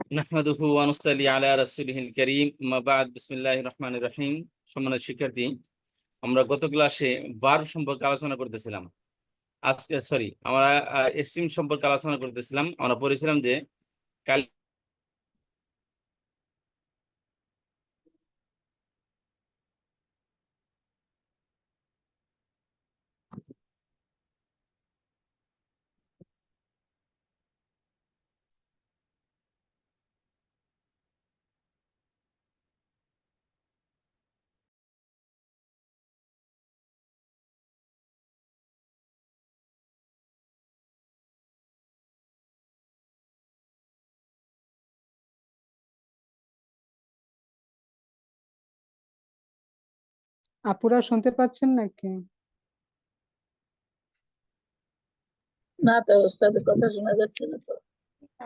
নাহমাদুহু ওয়া নুসাল্লি আলা রাসূলিহিল কারীম আম্মা বা'দ বিসমিল্লাহির রহমানির রহিম। সম্মানিত শিক্ষার্থী, আমরা গত ক্লাসে ভার্ব সম্পর্কে আলোচনা করতেছিলাম। আজকে আমরা এস্টিম সম্পর্কে আলোচনা করতেছিলাম। আমরা পড়েছিলাম যে কাল আপুরা শুনতে পাচ্ছেন নাকি? না তো, ওস্তাদের কথা শোনা যাচ্ছে না তো।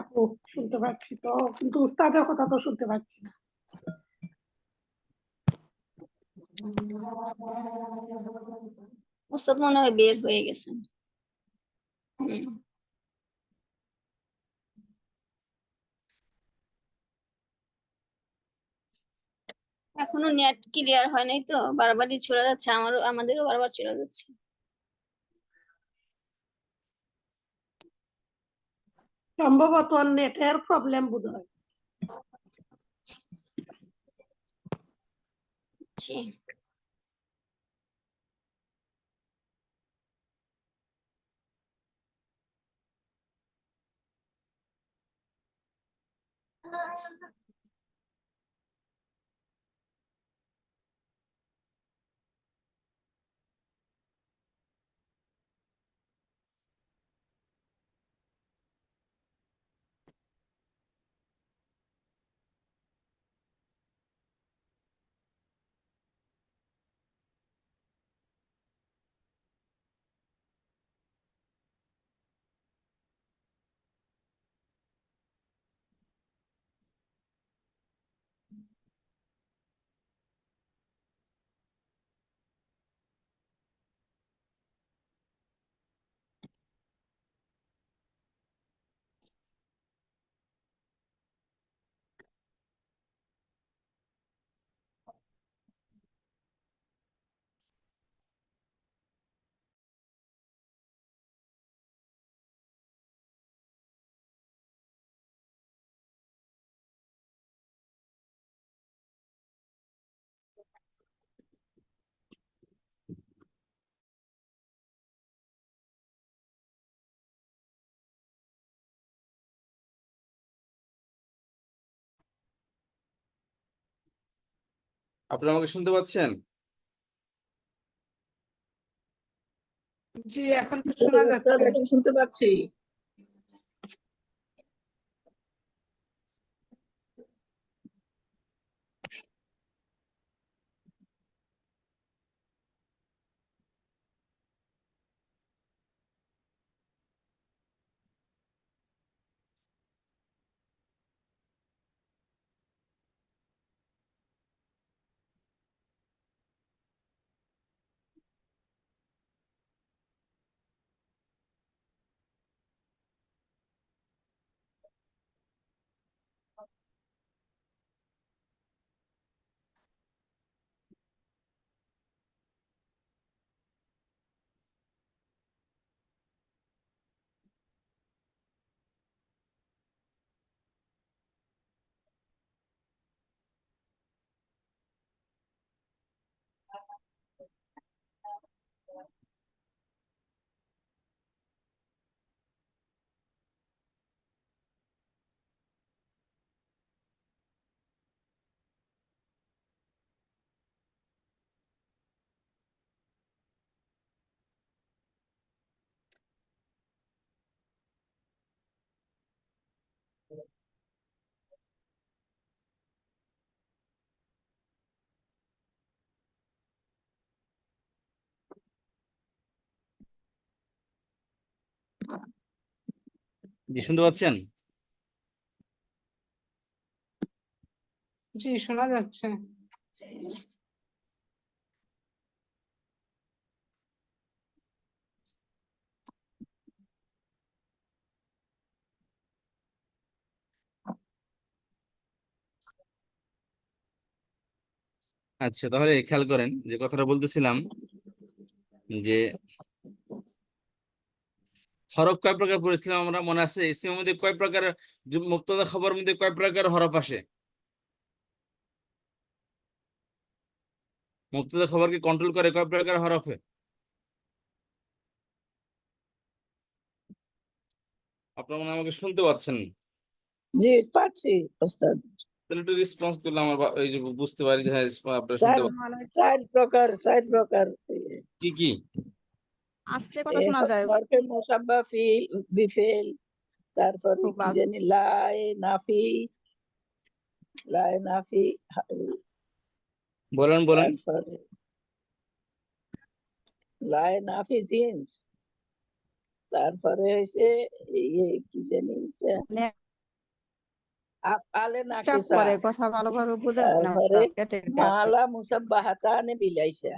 আপু শুনতে পাচ্ছি তো, কিন্তু উস্তাদের কথা তো শুনতে পাচ্ছি না। ওস্তাদ মনে হয় বের হয়ে গেছেন। এখনো নেট ক্লিয়ার হয় নাই তো, বারবারই চলে যাচ্ছে, আমাদেরও বারবার চলে যাচ্ছে। সম্ভবত নেটের প্রবলেম বোধহয়। জি। আপনারা আমাকে শুনতে পাচ্ছেন? জি, এখন তো শোনা যাচ্ছে। এখন শুনতে পাচ্ছি। জি, শুনতে পাচ্ছেন? জি, শোনা যাচ্ছে। আচ্ছা, তাহলে খেয়াল করেন যে কথাটা বলতেছিলাম যে হরফ কয় প্রকার পড়েছিলাম আমরা, মনে আছে? ইসমের মধ্যে কয় প্রকার, মুক্তদা খবর মধ্যে কয় প্রকার হরফ আসে? মুক্তদা খবরকে কন্ট্রোল করে কয় প্রকার হরফে? আপনারা মনে হয় আমাকে শুনতে পাচ্ছেন? জি পাচ্ছি ওস্তাদ। তাহলে একটু রেসপন্স করলে আমার এই যে বুঝতে পারি যে হ্যাঁ আপনারা চার শুনতে পাচ্ছেন। চার প্রকার কি কি? আস্তে কথা শোনা যায়। হরফে মুসাব্বা ফিল বিফেল, তারপরে খুব কি আস্তে। জানি লাই নাফি, বলেন বলেন। তারপরে লাই নাফি জিন্স, তারপরে হয়েছে ইয়ে কি জানি এটা, আফআলে ডিস্টার্ব নাকিসা, করে, কথা ভালোভাবে বোঝা যায় না তারপরে ওস্তাদ, কেটে কেটে আসে। মালা মুসাব্বাহাতানে বিলাইসা।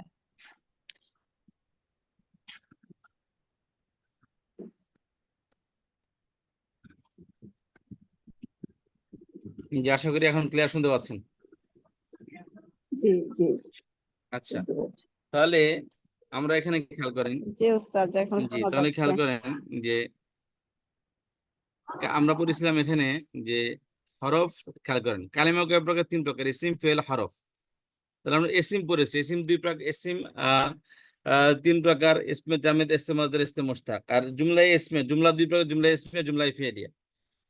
যে আশা করি এখন ক্লিয়ার শুনতে পাচ্ছেন। জি জি আচ্ছা, শুনতে পাচ্ছি। তাহলে আমরা এখানে খেয়াল করেন। জি ওস্তাদ, এখন জি, শোনা তাহলে যাচ্ছে। খেয়াল করেন যে আমরা পড়েছিলাম এখানে যে হরফ, খেয়াল করেন কালিমা কয় প্রকার? তিন প্রকার, ইসিম ফেল হরফ। তাহলে আমরা এসিম পড়েছি, এসিম দুই প্রকার, এসিম তিন প্রকার, ইসমে জামেদ, ইসমে মসদার, ইসমে মুশতাক। আর জুমলাই ইসমে, জুমলা দুই প্রকার, জুমলা ইসমিয়া, জুমলাই ফি'লিয়া।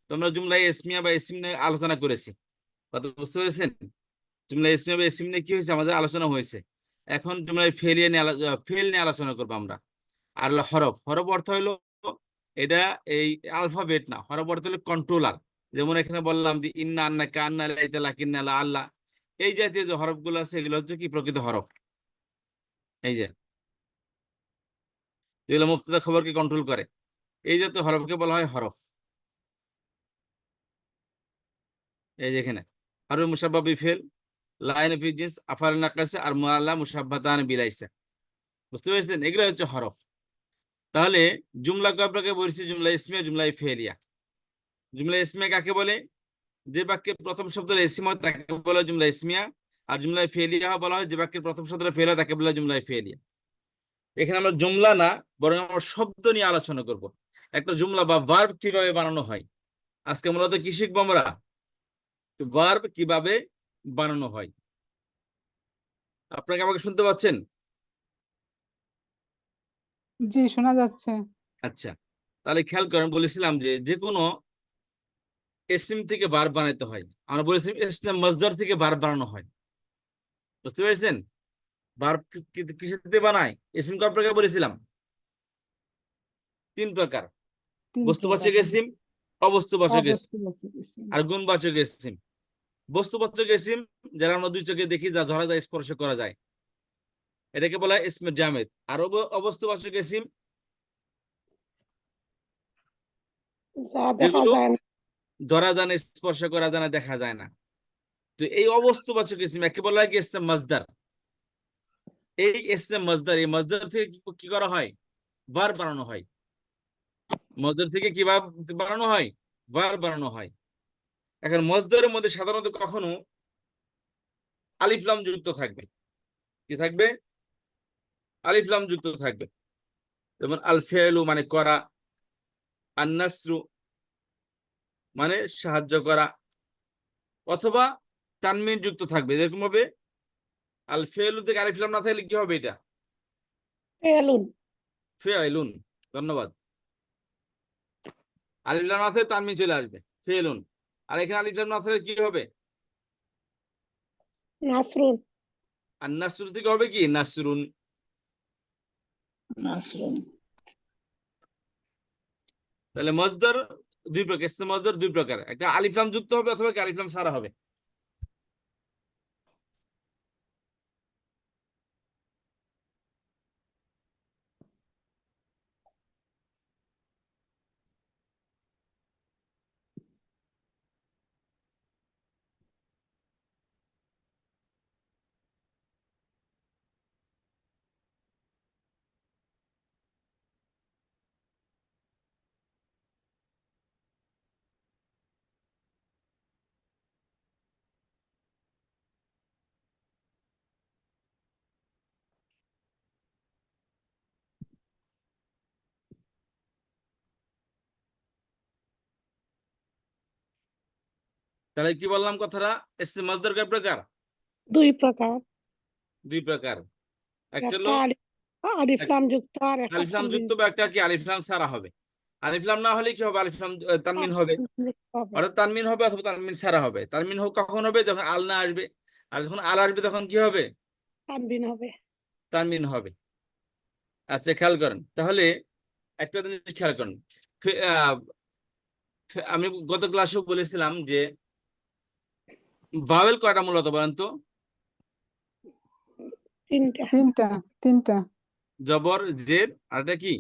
তো আমরা জুমলাই ইসমিয়া বা ইসিম নিয়ে আলোচনা করেছি, কথা বুঝতে পেরেছেন? জুমলা ইসমিয়া বা ইসিম নিয়ে কি হয়েছে, আমাদের আলোচনা হয়েছে। এখন জুমলাই ফেলিয়া নিয়ে ফেল নিয়ে আলোচনা করবো আমরা। আর হলো হরফ, হরফ অর্থ হলো এটা এই আলফাবেট না, হরফ অর্থ হলো কন্ট্রোলার। যেমন এখানে বললাম যে ইন্না, আন্না, কান্না, লাইতা, লাকিন্না, লা, আল্লাহ, এই জাতীয় যে হরফগুলো আছে এগুলো হচ্ছে কি প্রকৃত হরফ। এই যে যেগুলো মুফতদা খবরকে কন্ট্রোল করে, এই জাতীয় হরফকে বলা হয় হরফ। এই যে এখানে হরফ মুসাব্বা বিফেল, লাইন ফি জিন্স, আফআল নাকাসা, আর মুআল্লা মুসাব্বাতান বিলাইসা। বুঝতে পেরেছেন? এগুলো হচ্ছে হরফ। তাহলে জুমলা কয় প্রকার বলছি? জুমলা ইসমিয়া, জুমলা ফেলিয়া। জুমলা ইসমিয়া কাকে বলে? যে বাক্যের প্রথম শব্দের ইসম হয় তাকে বলা হয় জুমলা ইসমিয়া। আর জুমলা ফেলিয়া বলা হয় যে বাক্যের প্রথম শব্দটা ফেল হয় তাকে বলা হয় জুমলা ফেলিয়া। এখানে আমরা জুমলা না, বরং আমরা শব্দ নিয়ে আলোচনা করব। একটা জুমলা বা ভার্ব কিভাবে বানানো হয়। আজকে মূলত কি শিখবো আমরা? ভার্ব কিভাবে বানানো হয়। আপনাকে আমাকে শুনতে পাচ্ছেন? জি শোনা যাচ্ছে। আচ্ছা, তাহলে খেয়াল করেন, বলেছিলাম যে যে কোনো ইসম থেকে ভার্ব বানাইতে হয়। আমরা বলেছিলাম ইসম মসদার থেকে ভার্ব বানানো হয়। বুঝতে পেরেছেন? ভার্ব কিসের থেকে বানায়? ইসম কয় প্রকার বলেছিলাম? তিন প্রকার। তিন প্রকার। বস্তুবাচক ইসিম, অবস্তুবাচক ইসিম, অবস্থাবাচক ইসিম। আর গুণবাচক ইসিম। বস্তুবাচক ইসিম যারা আমরা দুই চোখে দেখি, যা ধরা যায়, স্পর্শ করা যায়, এটাকে বলা হয় ইসমে জামেদ। আর অবস্তুবাচক ইসিম যা দেখা যেগুলো যায় না। ধরা যায় না, স্পর্শ করা যায় না, দেখা যায় না। তো এই অবস্তুবাচক ইসিম একে বলা হয় কি ইসমে মসদার। এই ইসমে মসদার, এই মসদার থেকে কি করা হয়? ভার্ব বানানো হয়। মসদার থেকে কিভাবে বানানো হয়? ভার্ব বানানো হয়। এখন মসদারের মধ্যে সাধারণত কখনো আলিফ লাম যুক্ত থাকবে। কি থাকবে? আলিফ লাম যুক্ত থাকবে। যেমন আল ফেলু মানে করা, আন নাসরু মানে সাহায্য করা, অথবা তানমিন যুক্ত থাকবে। এরকম ভাবে আল ফেলু থেকে আলিফ লাম না থাকলে কি হবে? এটা ফেলুন। ফেআইলুন। ধন্যবাদ। আলিফ লাম না থাকলে তানমিন চলে আসবে, ফেলুন। আর এখানে আলিফ লাম না থাকলে কি হবে? নাসরুন। আর নাসরু থেকে হবে কি? নাসরুন। নাসরুন। তাহলে মসদার দুই প্রকার, ইসমে মসদার দুই প্রকার, একটা আলিফ লাম যুক্ত হবে অথবা আলিফ লাম সারা হবে। তাহলে কি বললাম কথাটা? ইসম মাসদার কয় প্রকার? দুই প্রকার, দুই প্রকার। একটা হলো একটা আলিফ লাম যুক্ত আর একটা আলিফ লাম যুক্ত, বা একটা কি আলিফ লাম ছাড়া হবে। আলিফ লাম না হলে কি হবে? আলিফ লাম তানমিন হবে, হবে। অর্থাৎ তানমিন হবে অথবা তানমিন ছাড়া হবে। তানমিন হোক কখন হবে? যখন আল না আসবে। আর যখন আল আসবে তখন কি হবে? তানবিন হবে। তানমিন হবে। আচ্ছা, খেয়াল করেন তাহলে একটা জিনিস খেয়াল করেন। আমি গত ক্লাসেও বলেছিলাম যে ভাওয়েল কয়টা মূলত বলেন তো? তিনটা। তিনটা তিনটা জবর, জের, আর এটা কি?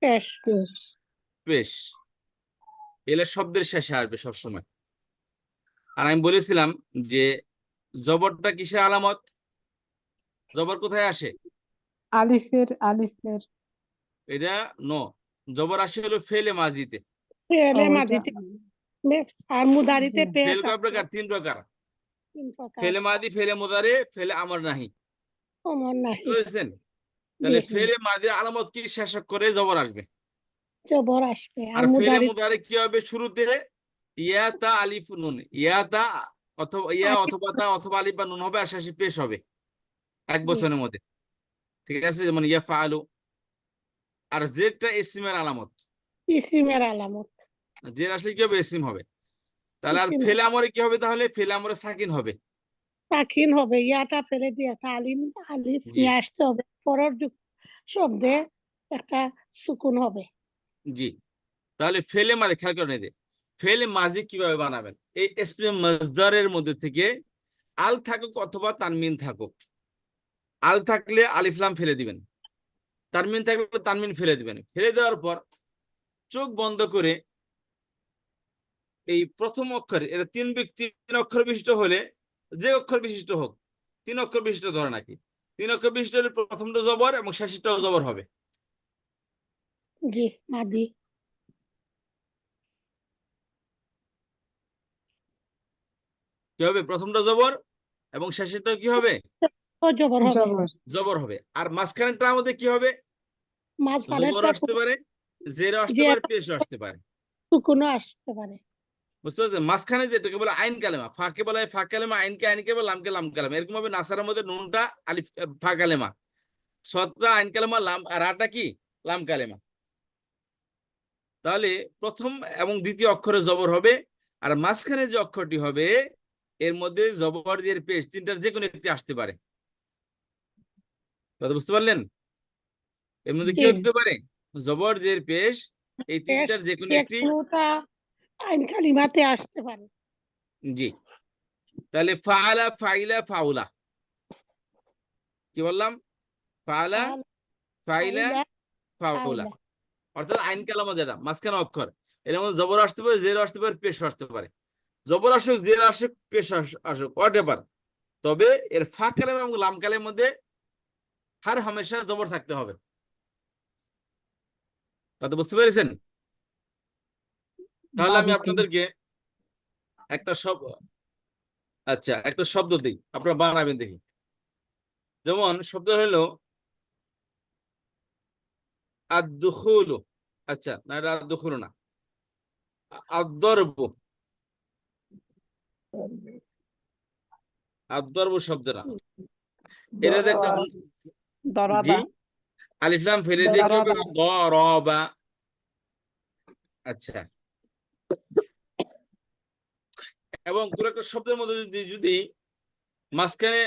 পেশ। পেশ। পেশ। এগুলো শব্দের শেষে আসবে সবসময়। আর আমি বলেছিলাম যে জবরটা কিসের আলামত? জবর কোথায় আসে? আলিফের এটা জবর আসে হলো ফেলে মাজিতে। ফেলে ওটা মাদিতে আর মুদারিতে জি। পেশ ফেল কয় আছে। প্রকার? তিন প্রকার। তিন প্রকার। ফেলে মাদি, ফেলে মুদারে, ফেলে আমর নাহি। অমর নাহি। বুঝতে পেরেছেন? তাহলে জি। ফেলে মাদির আলামত কি? শেষ করে জবর আসবে। জবর আসবে আর আর ফেলে মুদারি মুদারে কি হবে? শুরুতে ইয়া তা আলিফ নুন, ইয়া তা অথবা ইয়া অথবা তা অথবা আলিফ বা নুন হবে, আর শেষে পেশ হবে এক জি। বছরের মধ্যে। ঠিক আছে, যেমন ইয়া ফাআলু। আর জেরটা ইসমের আলামত। ইসিমের আলামত। জের আসলে কি হবে? ইসম হবে। তাহলে আর ইসিম ফেলে আমরে কি হবে? তাহলে ফেলে আমরে সাকিন হবে। সাকিন হবে, ইয়াটা ফেলে দিয়ে একটা আলিফ জি নিয়ে আসতে হবে, পরের শব্দে একটা সুকুন হবে। জি। তাহলে ফেলে মাঝে খেয়াল করেন, এই যে ফেলে মাঝি কিভাবে বানাবেন? এই ইসমে মজদারের মধ্যে থেকে আল থাকুক অথবা তানমিন থাকুক, আল থাকলে আলিফ লাম ফেলে দিবেন, তানমিন থাকলে তানমিন ফেলে দিবেন। ফেলে দেওয়ার পর চোখ বন্ধ করে এই প্রথম অক্ষর, এটা তিন অক্ষর বিশিষ্ট হলে, যে অক্ষর বিশিষ্ট হোক, তিন অক্ষর বিশিষ্ট ধরে নাকি, তিন অক্ষর বিশিষ্ট হলে প্রথমটা জবর এবং শেষটাও জবর হবে। জি। মাদি। কি হবে? প্রথমটা জবর এবং শেষেরটাও কি হবে? ও জবর হবে। জবর। জবর হবে। আর মাঝখানেরটার মধ্যে কি হবে? জবর মাঝখানেরটা আসতে পারে, জের আসতে যে পারে, পেশও আসতে পারে। সুকুনও আসতে পারে। বুঝতে পারছেন? মাঝখানে যেটাকে বলে আইন কালেমা, ফাঁকে বলা হয় ফা কালেমা, আইনকে আইনকে বলে, লামকে লাম কালেমা। এরকম ভাবে নাসারের মধ্যে নুনটা আলিফ ফা কালেমা, সদটা আইন কালেমা, লাম আর আটা কি? লাম কালেমা। তাহলে প্রথম এবং দ্বিতীয় অক্ষরে জবর হবে, আর মাঝখানে যে অক্ষরটি হবে এর মধ্যে জবর, জের, পেশ তিনটার যে কোনো একটি আসতে পারে। কথা বুঝতে পারলেন? এর মধ্যে কি জি। হতে পারে? জবর, জের, পেশ, এই পেশ তিনটার যে কোনো একটি। কোনোটা আইন কালিমাতে আসতে পারে। জি। তাহলে ফাআলা, ফাইলা, ফাউলা। কি বললাম? ফাআলা, ফাল, ফাইলা, ফাইলা, ফাউলা। ফাউলা। অর্থাৎ আইন কালামা যেটা মাঝখানে অক্ষর, এর মধ্যে জবর আসতে পারে, জের আসতে পারে, পেশ আসতে পারে। জবর আসুক, জের আসুক, পেশ আসুক, হোয়াটএভার, তবে এর ফা কালাম এবং লাম কালামের মধ্যে হার হামেশা জবর থাকতে হবে। কথা বুঝতে পেরেছেন? তাহলে আমি মাদিতে আপনাদেরকে একটা একটা শব্দ দিই, আপনারা বানাবেন দেখি। যেমন শব্দ হলো আদ-দুখুলু। আচ্ছা, না, এটা আদ-দুখুলু না, আদ-দরবু। আদ-দরবু শব্দটা, এটা দেখতে জি দরাবা আলিফ লাম ফেলে দিয়ে কি হবে? দরাবা দরাবা। আচ্ছা, এবং কোন একটা শব্দের মধ্যে যদি মাঝখানে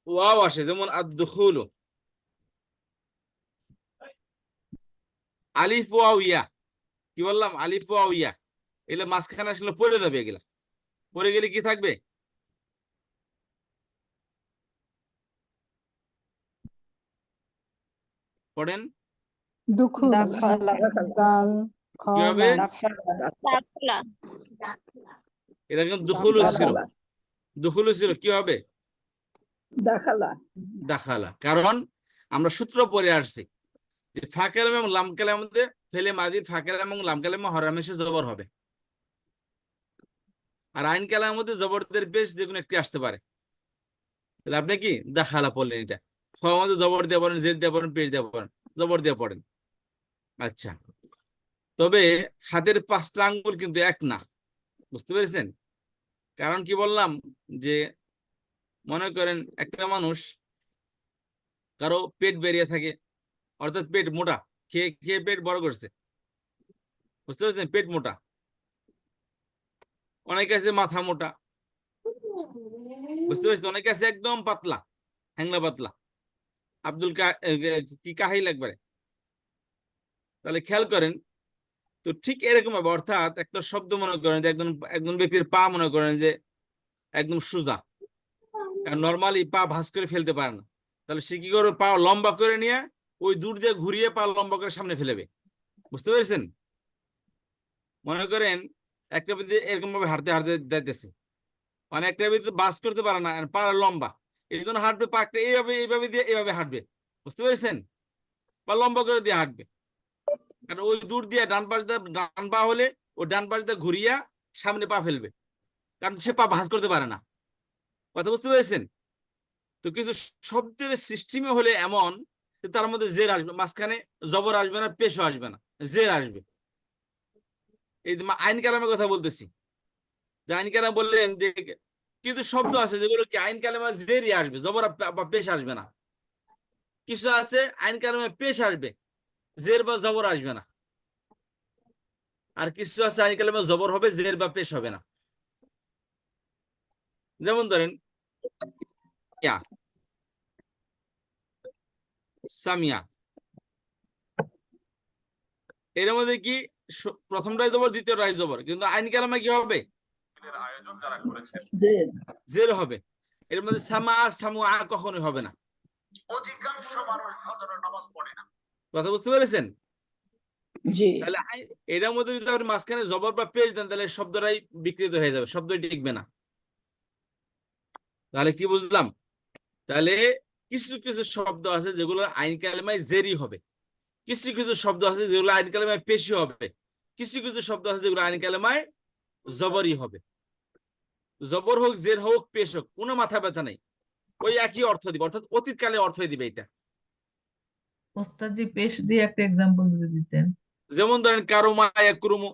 ওয়াও আসে, যেমন আদ-দুখুলু, আলিফ ওয়াও ইয়া। কি বললাম? আলিফ ওয়াও ইয়া। এগুলো মাঝখানে আসলে পড়ে যাবে, এগুলা পড়ে গেলে কি থাকবে? পড়েন। দুখুল দাখালা দাল খ কি হবে? লাম দাখালা দাখলা। এটা কিন্তু দুখুলু ছিল, দাখালা দুখুলু ছিল। কি হবে? দাখালা দাখালা। কারণ আমরা সূত্র পড়ে আসছি যে ফা কালাম এবং লাম কালামের মধ্যে ফেলে মাদির ফা কালাম এবং লাম কালামে হরহামেশা জবর হবে, আর আইন কালামের মধ্যে জবরদের পেশ যে কোনো একটি আসতে পারে। তাহলে আপনি কি দাখালা পড়লেন? এটা ফ মধ্যে জবর দিয়ে পড়েন, জেড দিয়ে পড়েন, পেশ দিয়ে পড়েন, জবর দিয়ে পড়েন। আচ্ছা, তবে হাতের 5টা আঙ্গুল কিন্তু এক না। বুঝতে পেরেছেন? কারণ কি বললাম যে মনে করেন একটা মানুষ কারো পেট বেরিয়ে থাকে, অর্থাৎ পেট মোটা, খেয়ে খেয়ে পেট বড় করছে, বুঝতে পারছেন, পেট মোটা। অনেকে আছে মাথা মোটা, বুঝতে পারছেন, অনেকে আছে একদম পাতলা, হ্যাংলা পাতলা, কি কাহিল একবারে। তাহলে খেয়াল করেন, তো ঠিক এরকম ভাবে, অর্থাৎ একটা শব্দ মনে করেন যে একজন একজন ব্যক্তির পা মনে করেন যে একদম সোজা, নর্মালি পা ভাঁজ করে ফেলতে পারে না, তাহলে সে কি করবে, পা লম্বা করে নিয়ে ওই দূর দিয়ে ঘুরিয়ে পা লম্বা করে সামনে ফেলেবে, বুঝতে পেরেছেন। মনে করেন একটা ব্যক্তি এরকম ভাবে হাঁটতে হাঁটতে যাইতেছে, মানে একটা ব্যক্তি বাস করতে পারে না, পা লম্বা, এই জন্য হাঁটবে, পাকটা এইভাবে এইভাবে দিয়ে এইভাবে হাঁটবে, বুঝতে পেরেছেন, বা লম্বা করে দিয়ে হাঁটবে, কারণ ওই দূর দিয়ে ডান পাশ দিয়ে, ডান পা হলে ও ডান পাশ দিয়ে ঘুরিয়া সামনে পা ফেলবে, কারণ সে পা ভাঁজ করতে পারে না, কথা বুঝতে পেরেছেন। তো কিছু শব্দের সিস্টেমে হলে এমন যে তার মধ্যে জের আসবে, মাঝখানে জবর আসবে না, পেশও আসবে না, জের আসবে। এই আইন কালামের কথা বলতেছি, যে আইন কালাম বললেন যে কিছু শব্দ আছে যেগুলো কি আইন কালামে জেরই আসবে, জবর বা পেশ আসবে না। কিছু আছে আইন কালামে পেশ আসবে, জের বা জবর আসবে না। আর কিছু আছে আইন কালামে জবর হবে, জের বা পেশ হবে না। যেমন ধরেন ইয়া, সামিয়া, এর মধ্যে কি প্রথমটাই জবর, দ্বিতীয়টাই জবর, কিন্তু আইন কালামে কি হবে, জের হবে। এর মধ্যে সামা আর সামু কখনোই হবে না। অধিকাংশ মানুষ ফজরের নামাজ পড়ে না, কথা বুঝতে পেরেছেন। জি তাহলে এটার মধ্যে যদি আপনি মাঝখানে জবর বা পেশ দেন, তাহলে শব্দটাই বিকৃত হয়ে যাবে, শব্দটি টিকবে না। তাহলে কি বুঝলাম, তাহলে কিছু কিছু শব্দ আছে যেগুলো আইন কালেমায় জেরি হবে, কিছু কিছু শব্দ আছে যেগুলো আইন কালেমায় পেশি হবে, কিছু কিছু শব্দ আছে যেগুলো আইন কালেমায় জবরই হবে। জবর হোক, জের হোক, পেশ হোক, কোনো মাথা ব্যথা নেই, ওই একই অর্থ দিবে, অর্থাৎ অতীতকালে অর্থ দিবে এটা। ওস্তাদ জি পেশ দিয়ে একটা এক্সাম্পল যদি দিতেন। যেমন ধরেন কারুমা ইয়াকরুমু,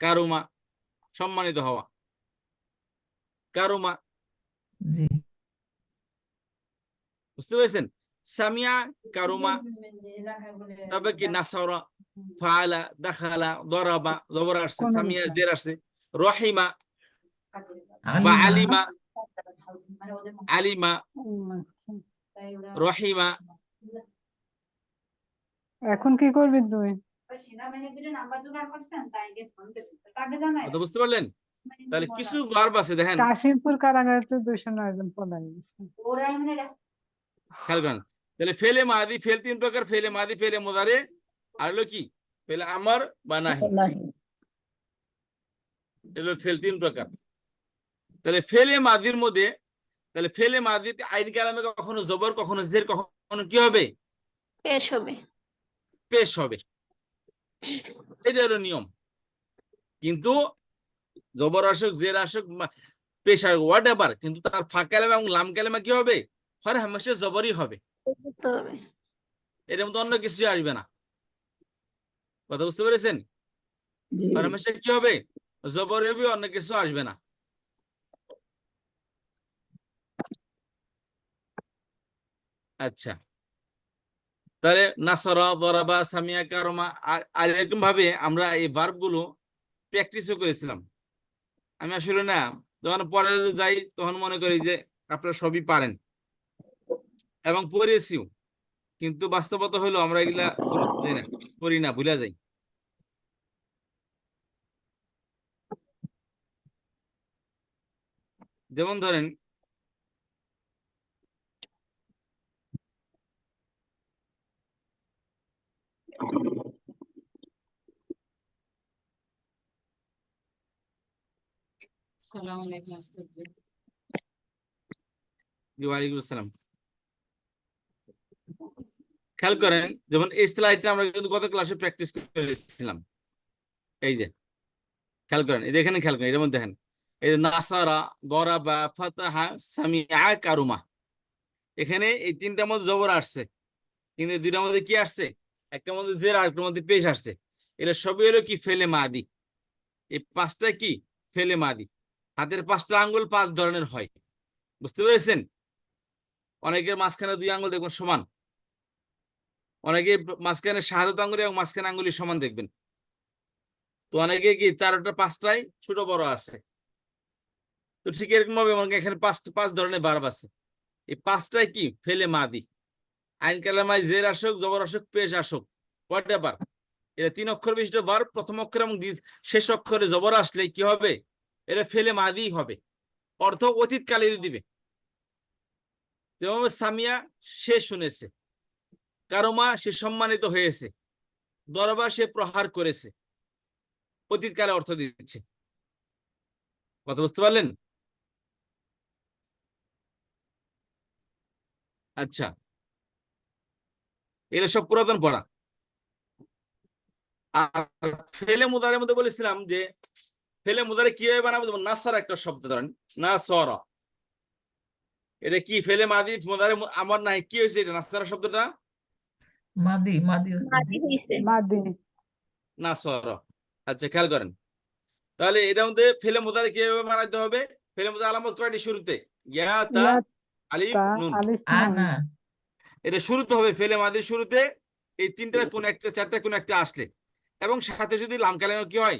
কারুমা সম্মানিত হওয়া, কারুমা, জি বুঝতে পেরেছেন। সামিয়া, কারুমা, তারপর কি নাসারা, ফাআলা, দাখালা, দরাবা, জবর আসছে, সামিয়া জের আসছে, রহিমা বা আলিমা, আলিমা, আচ্ছা। রহিমা। এখন কি করবি তুই? কথা বুঝতে পারলেন। তাহলে কিছু ভার্ব আছে দেখেন, কাশিমপুর কারাগারে তো 209 জন পলায় গেছে। খেয়াল করেন। তাহলে ফেলে মাদি, ফেল তিন প্রকার, ফেলে মাদি, ফেলে মুদারে, আর হলো কি ফেলে আমর বা নাহি, নাই এগুলো ফেল তিন প্রকার। তাহলে ফেলে মাদির মধ্যে, তাহলে ফেলে মাদির আইন কালামে কখনো জবর, কখনো জের, কখনো কি হবে, পেশ হবে। পেশ হবে, এটা হলো নিয়ম। কিন্তু জবর আসুক, জের আসুক, পেশ আসুক, হোয়াট এভার, কিন্তু তার ফা কালেমা এবং লাম কালেমা কি হবে, হর হামেশা জবরই হবে, করতে হবে। এর মধ্যে অন্য কিছু আসবে না। কথা বুঝতে পেরেছেন। জি হর হামেশা কি হবে, জবর হবে, অন্য কিছু আসবে না। আচ্ছা, তাহলে নাসরা, দরাবা, সামিয়া, কারমা, আর এরকম ভাবে আমরা এই ভার্ব গুলো প্র্যাকটিসও করেছিলাম। আমি আসলে না, যখন পরে যাই তখন মনে করি যে আপনারা সবই পারেন এবং পড়েছিও, কিন্তু বাস্তবতা হলো আমরা এগুলা গুরুত্ব দিই না, করি না, ভুলে যাই। যেমন ধরেন আসসালামু আলাইকুম ওস্তাদ জি। ওয়ালাইকুম আসসালাম। খেয়াল করেন, যেমন এই স্লাইডটা আমরা কিন্তু গত ক্লাসে প্র্যাকটিস করেছিলাম। এই যে খেয়াল করেন, এই দেখেন, খেয়াল করেন, এর মধ্যে দেখেন, এই যে নাসারা, দরাবা, ফাতাহা, সামিআ, কারুমা, এখানে এই তিনটার মধ্যে জবর আসছে, কিন্তু দুইটার মধ্যে কি আসছে, একটার মধ্যে জের আর একটার মধ্যে পেশ আসছে। এরা সবই হলো কি ফেলে মাদি। এই পাঁচটা কি ফেলে মাদি। হাতের পাঁচটা আঙ্গুল পাঁচ ধরনের হয়, বুঝতে পেরেছেন? অনেকের মাঝখানে দুই আঙ্গুল দেখবেন সমান, অনেকে মাঝখানে শাহাদত আঙ্গুলি এবং মাঝখানে আঙ্গুলি সমান দেখবেন। তো অনেকে কি চারটা পাঁচটাই ছোট বড় আছে। তো ঠিক এরকম ভাবে এখানে পাঁচ ধরনের ভার্ব আছে। এই পাঁচটাই কি ফেলে মাদি। আইন কালামায় জের আসক, জবর আসক, পেশ আসক, কয়টা বার? এটা 3 অক্ষর বিশিষ্ট ভার্ব। প্রথম অক্ষর এবং শেষ অক্ষরে জবর আসলে কি হবে? এটা ফেলে মাদি হবে, অর্থ অতীতকালেরই দিবে। যেমন সামিয়া সে শুনেছে, কারোমা সে সম্মানিত হয়েছে, দরবার সে প্রহার করেছে, অতীতকালে অর্থ দিচ্ছে। কথা বুঝতে পারলেন? আচ্ছা, এরা সব পুরাতন পড়া। আর ফেলে মুদারের মধ্যে বলেছিলাম যে ফেলে মুদারে কিভাবে বানাবো, যেমন নাসার একটা শব্দ ধরেন, না সরা, এটা কি ফেলে মাদি মুদারে আমার নাই, কি হয়েছে এটা নাসারা শব্দটা? মাদি মাদি ওস্তাদজি। মাদি হয়েছে। মাদি। না সরা। আচ্ছা, খেয়াল করেন তাহলে এটার মধ্যে ফেলে মুদারে কিভাবে বানাইতে হবে। ফেলে মুদারে আলামত কয়টি শুরুতে? ইয়া, তা, ইয়া, আলিফ, তা, নুন। আলিফ, নুন। আনা এটা শুরুতে হবে, ফেলে মাদির শুরুতে এই তিনটা কোন একটা চারটা কোন একটা আসলে, এবং সাথে যদি লাম কালেমা কি হয়,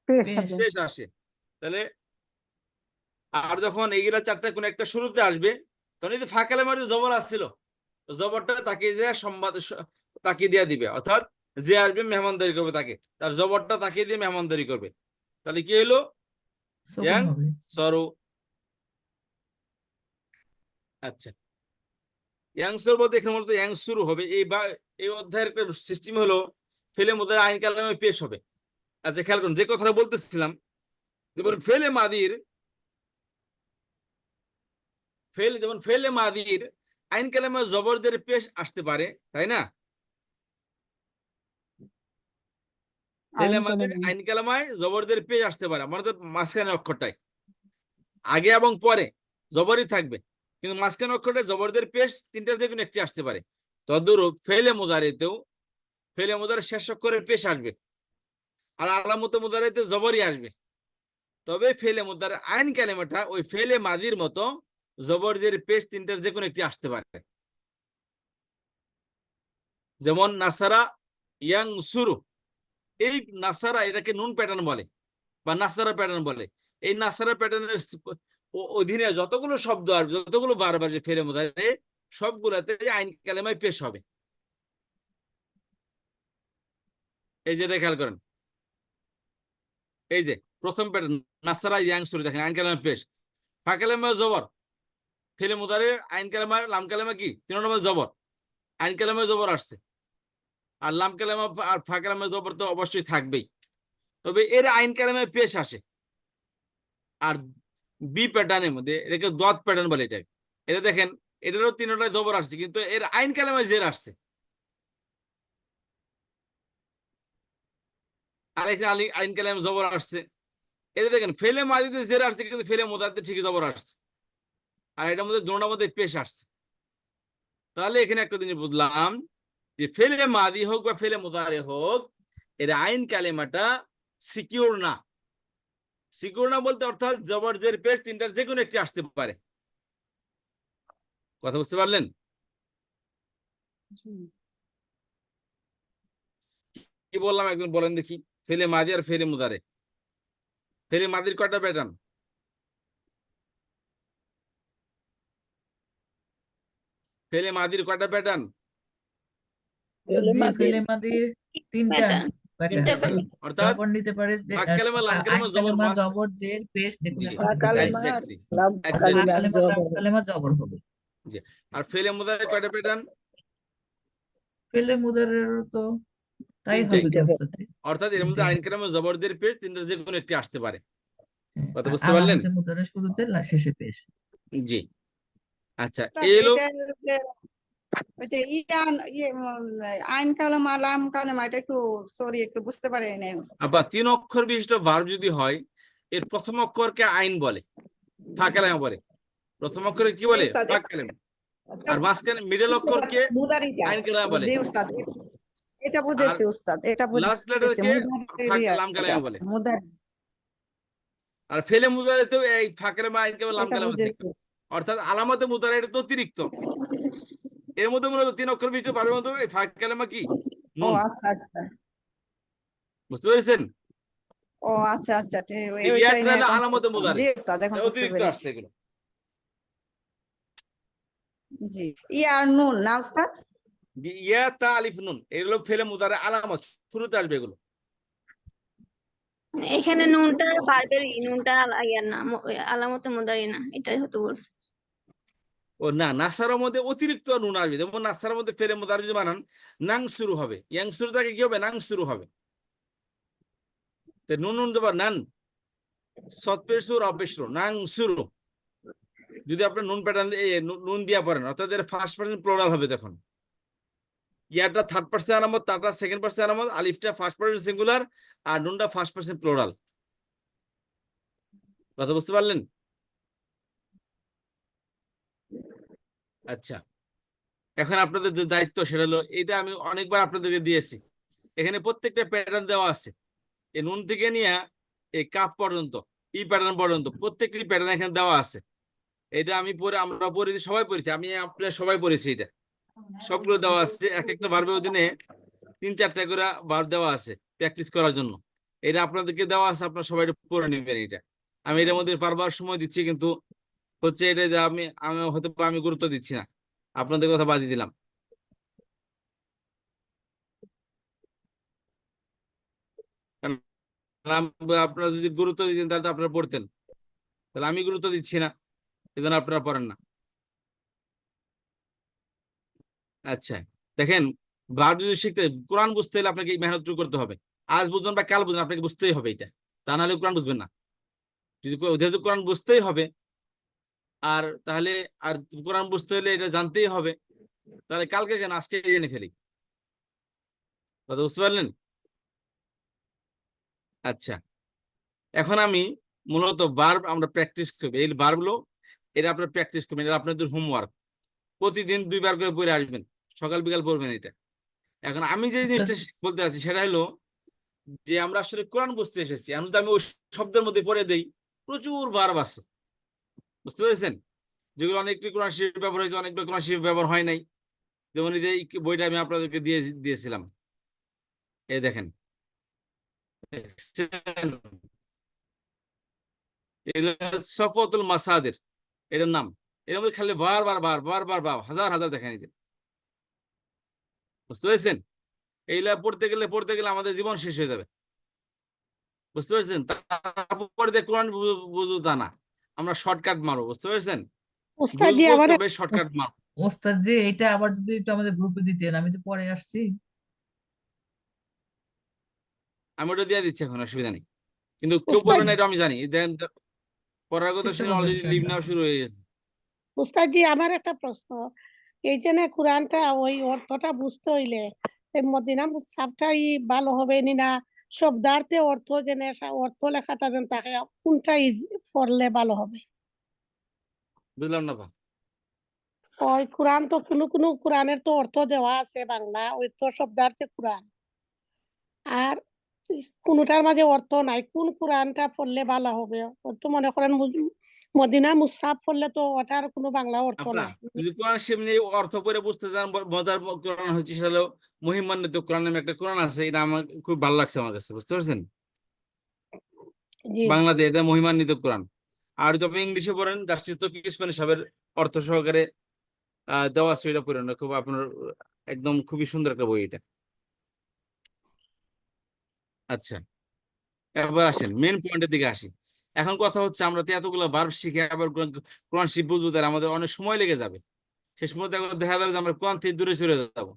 পেশ পেশ। হবে। শেষ আসে। তাহলে আর যখন এইগুলা চারটা কোন একটা শুরুতে আসবে, তখন এই যে ফা কালেমার যে জবর আসছিল, জবরটা তাকে যে সংবাদ তাকে দিয়ে দিবে, অর্থাৎ যে আসবে মেহমানদারি করবে তাকে, তার জবরটা তাকে দিয়ে মেহমানদারি করবে। তাহলে কি হলো? সুকুন ইয়াং হবে। সরু। আচ্ছা, ইয়াংসর বলতে এখানে মূলত ইয়াংসুরু হবে। এই অধ্যায়ের একটা সিস্টেম হলো ফেলে মুদারে আইন কালামে পেশ হবে। আচ্ছা, খেয়াল করুন যে কথাটা বলতেছিলাম, যেমন ফেলে মাদির আইন কালামে জবরদের পেশ আসতে পারে, তাই না? ফেলে আইন মাদির কালামে। আইন কালামায় জবরদের পেশ আসতে পারে, আমাদের মাঝখানে অক্ষরটাই আগে এবং পরে জবরই থাকবে, কিন্তু মাঝখানে অক্ষরটা জবরদের পেশ তিনটার যে কোনো একটি আসতে পারে। তদ্রূপ ফেলে মুদারিতেও ফেলে মুদারে শেষ অক্ষরের পেশ আসবে, আর আলামত মুদারিতে জবরই আসবে। তবে ফেলে মুদারে আইন কালেমাটা ওই ফেলে মাদির মতো জবরদের পেশ তিনটার যে কোনো একটি আসতে পারে। যেমন নাসারা ইয়াংসুরু, এই নাসারা এটাকে নুন প্যাটার্ন বলে বা নাসারা প্যাটার্ন বলে। এই নাসারা প্যাটার্নের অধীনে যতগুলো শব্দ আসবে, যতগুলো বারবার যে ফেলে মুদারে, সবগুলাতে আইন কালেমায় পেশ হবে। এই যেটা খেয়াল করেন, এই যে প্রথম প্যাটার্ন নাসারা ইয়াংসুরু, দেখেন আইন কালেমা পেশ, ফা কালেমা জবর, ফেলে মুদারে আইন কালেমা লাম কালেমা কি 3 নম্বর জবর, আইন কালেমা জবর আসছে, আর লাম কালেমা আর ফা কালেমা জবর তো অবশ্যই থাকবেই। তবে এর আইন কালেমায় পেশ আসে। আর বি প্যাটার্নের মধ্যে এটাকে দত প্যাটার্ন বলে। এটা দেখেন, এটারও 3টায় জবর আসছে, কিন্তু এর আইন কালেমায় জের আসছে। আর এখানে আইন কালেমা জবর আসছে। এটা দেখেন ফেলে মাদিতে জের আসছে, কিন্তু ফেলে মুদারিতে ঠিকই জবর আসছে, আর এটার মধ্যে দুটোর মধ্যে পেশ আসছে। তাহলে এখানে একটা জিনিস বুঝলাম যে ফেলে মাদি হোক বা ফেলে মুদারে হোক, এর আইন কালেমাটা সিকিউর না। সিকিউর না বলতে অর্থাৎ জবর জের পেশ তিনটার যে কোনো একটি আসতে পারে। কথা বুঝতে পারলেন? জি। কি বললাম একজন বলেন দেখি। ফেলে মাদি আর ফেলে মুদারে, ফেলে মাদির কয়টা প্যাটার্ন? ফেলে মাদির কয়টা প্যাটার্ন? ফেলে জি, মাদির ফেলে মাদির 3টা প্যাটার্ন। প্যাটার্ন। তিনটা pattern। অর্থাৎ জবর নিতে পারে যে ফা কালেমা লাম আইন কালেমা জবর কালেমা মাস্ট। জবর জের পেশ দেখুন জি, এখন ফা নিতে পারে। কালেমা আর এক্স্যাক্টলি লাম আর এক্স্যাক্টলি। ফা কালেমা কালেমা লাম জবর। কালেমা জবর হবে। জি, আর ফেলে মুদারে কয়টা প্যাটার্ন? ফেলে মুদারেরও তো তাই তিনটাই। হবে কি ওস্তাদজি? অর্থাৎ এর মধ্যে তিনটাই আইন হবে। কালেমা জবরদের পেশ তিনটার যে কোনো একটি আসতে পারে। হ্যাঁ, কথা আর বুঝতে পারলেন? আলামতে মুদারের শুরুতে শেষে পেশ। জি। আচ্ছা, উস্তাদ, এই হলো এটার যে ওই যে আইন কালামা লাম কালামা, এটা একটু সরি একটু বুঝতে পারি নাই উস্তাদ। আবার 3 অক্ষর বিশিষ্ট ভার্ব যদি হয়, এর প্রথম অক্ষরকে আইন বলে, ফা কালেমা বলে। প্রথম অক্ষরে কি জি বলে? উস্তাদ, ফা কালেমা। আর মাঝখানে মিডল অক্ষরকে মুদারিটা। আইন কালেমা বলে। জি উস্তাদ, এটা বুঝেছি উস্তাদ, এটা লাস্ট বুঝেছি লেটারকে মুদারিয়া লাম কালামে বলে। মুদার, আর ফেলে মুদারিতে এই ফাঁকের মা আইনকে লাম এটা কালামে থাকে। বুঝেছি। অর্থাৎ আলামতে মুদারা এটা তো অতিরিক্ত। এর মধ্যে মূলত 3 অক্ষর বিশিষ্ট ভার্বের মধ্যে এই ফাঁক কালামা কি ও নুন। আচ্ছা আচ্ছা, বুঝতে পেরেছেন? ও আচ্ছা আচ্ছা, ইয়াটা ওইটাই নিয়ে হলো এখন আলামতে মুদারে, জি উস্তাদ, এখন বুঝতে অতিরিক্ত পেরেছি। আসছে এগুলো। জি, আর নুন না উস্তাদ? ইয়া তা আলিফ নুন এগুলো ফেলে মুদারে আলামত শুরুতে আসবে এগুলো। এখানে নুনটা বারবারই, নুনটা ইয়ার না, আলামতে মুদারি না, এটাই হতে বলছে। ও না, নাসারের মধ্যে অতিরিক্ত নুন আসবে। যেমন নাসারের মধ্যে ফেলে মুদারে যদি বানান নাং শুরু হবে, ইয়াং শুরু থেকে কি হবে? নাং শুরু হবে। তো নুন নুন দেবার নান সৎপেশুর অপেশুর নাং শুরু। যদি আপনি নুন প্যাটার্ন নুন দিয়া পড়েন অর্থাৎ এর ফার্স্ট পার্সন প্লুরাল হবে। তখন ইয়াটা থার্ড পার্সন আলামত, তারটা সেকেন্ড পার্সন আলামত, আলিফটা ফার্স্ট পার্সন সিঙ্গুলার আর নুনটা ফার্স্ট পার্সন প্লুরাল। কথা বুঝতে পারলেন? আচ্ছা, এখন আপনাদের যে দায়িত্ব সেটা হলো, এটা আমি অনেকবার আপনাদেরকে দিয়েছি। এখানে প্রত্যেকটা প্যাটার্ন দেওয়া আছে, এই নুন থেকে নিয়ে এই কাপ পর্যন্ত, ই প্যাটার্ন পর্যন্ত প্রত্যেকটি প্যাটার্ন এখানে দেওয়া আছে। এটা আমি পরে, আমরা পড়েছি, সবাই পড়েছি, আমি আপনারা সবাই পড়েছি। এটা সবগুলো দেওয়া আছে। এক একটা ভার্বের অধীনে 3-4টা করে ভার্ব দেওয়া আছে প্র্যাকটিস করার জন্য। এটা আপনাদেরকে দেওয়া আছে, আপনারা সবাই এটা পড়ে নেবেন। এটা আমি এটার মধ্যে বারবার সময় দিচ্ছি, কিন্তু হচ্ছে এটা যে আমি হয়তো আমি গুরুত্ব দিচ্ছি না, আপনাদের কথা বাদ দিলাম। আপনারা যদি গুরুত্ব দিতেন তাহলে তো আপনারা পড়তেন, তাহলে আমি গুরুত্ব দিচ্ছি না, এজন্য আপনারা পড়েন না। আচ্ছা দেখেন, ভার্ব যদি শিখতে, কোরআন বুঝতে হলে আপনাকে মেহনত করতে হবে। আজ বুঝবেন বা কাল বুঝবেন, আপনাকে বুঝতেই হবে এটা, তা নাহলে কোরআন বুঝবেন না। যেহেতু কোরআন বুঝতেই হবে, আর তাহলে আর কোরআন বুঝতে হলে এটা জানতেই হবে, তাহলে কালকে কেন, আজকে জেনে ফেলি। কথা বুঝতে পারলেন? আচ্ছা, এখন আমি মূলত ভার্ব আমরা প্র্যাকটিস করবো। এই ভার্বগুলো এটা আপনারা প্র্যাকটিস করবেন, এটা আপনাদের হোমওয়ার্ক। প্রতিদিন 2বার করে পড়ে আসবেন, সকাল বিকাল পড়বেন এটা। এখন আমি যে জিনিসটা বলতে আছি সেটা হলো যে আমরা আসলে কোরআন বুঝতে এসেছি, আমি তো আমি ওই শব্দের মধ্যে পড়ে দেই, প্রচুর ভার্ব আছে। বুঝতে পেরেছেন? যেগুলো অনেকটি কোরআন শরীফ ব্যবহার হয়েছে, অনেকটা কোরআন শরীফ ব্যবহার হয় নাই। যেমন এই যে বইটা আমি আপনাদেরকে দিয়েছিলাম, এই দেখেন, সফওয়াতুল মাসাদির এটার নাম। এর মধ্যে খালি বার হাজার হাজার দেখেন। বুঝতে পেরেছেন? এইগুলা পড়তে গেলে আমাদের জীবন শেষ হয়ে যাবে। বুঝতে পেরেছেন? তারপরে যে কোরআন বুঝবো তা না, আমরা শর্টকাট মারবো। বুঝতে পেরেছেন? উস্তাদ জি, বুঝবো আমার তবে শর্টকাট মারবো। ওস্তাদ জি, এটা আবার যদি একটু আমাদের গ্রুপে দিতেন, আমি তো পরে আসছি। আমি ওটা দিয়ে দিচ্ছি, এখন অসুবিধা নেই, কিন্তু কেউ উস্তাদ পড়বে না এটা আমি জানি। দেন পড়ার কথা চেষ্টা শুনে করবো অলরেডি লিভ ইনশাআল্লাহ। নেওয়া শুরু হয়ে গেছে। উস্তাদ জি, আমার একটা প্রশ্ন। এই জন্য কোরআনটা ওই অর্থটা বুঝতে হইলে এই মদিনা মুছাফটাই ভালো হবে নি না শব্দার্থে অর্থ জেনে অর্থ লেখাটা যেন থাকে, কোনটা পড়লে ভালো হবে? বুঝলাম না। ওই কোরআন তো কোনো কোরআনের তো অর্থ দেওয়া আছে বাংলা, ওই তো শব্দার্থে কোরআন, আর কোনটার মাঝে অর্থ নাই, কোন কোরআনটা পড়লে ভালো হবে? ওই তো মনে করেন মদিনা মুসহাফ পড়লে তো ওটার কোনো বাংলা অর্থ আপনার নাই। যদি কোরআন শরীফ নিয়ে অর্থ পড়ে বুঝতে চান, মজার কোরআন হচ্ছে সেটা হলো মহিমান্বিত কোরআন নামে একটা কোরআন আছে। এটা আমার খুব ভালো লাগছে আমার কাছে। বুঝতে পারছেন? জি বাংলাতে এটা মহিমান্বিত কোরআন। আর যদি আপনি ইংলিশে পড়েন, জাস্টিস তো স্প্যানিশ সাহেবের অর্থ সহকারে দেওয়া আছে, এটা পড়েন, খুব আপনার একদম খুবই সুন্দর একটা বই এটা। আচ্ছা, এবার আসেন মেন পয়েন্টের দিকে আসি। এখন কথা হচ্ছে, আমরা তো এতগুলো ভার্ব শিখে আবার কোরআন শরীফ বুঝবো, তাহলে আমাদের অনেক সময় লেগে যাবে। শেষ মুহূর্তে দেখা যাবে যে আমরা কোরআন থেকে দূরে সরে যাবো।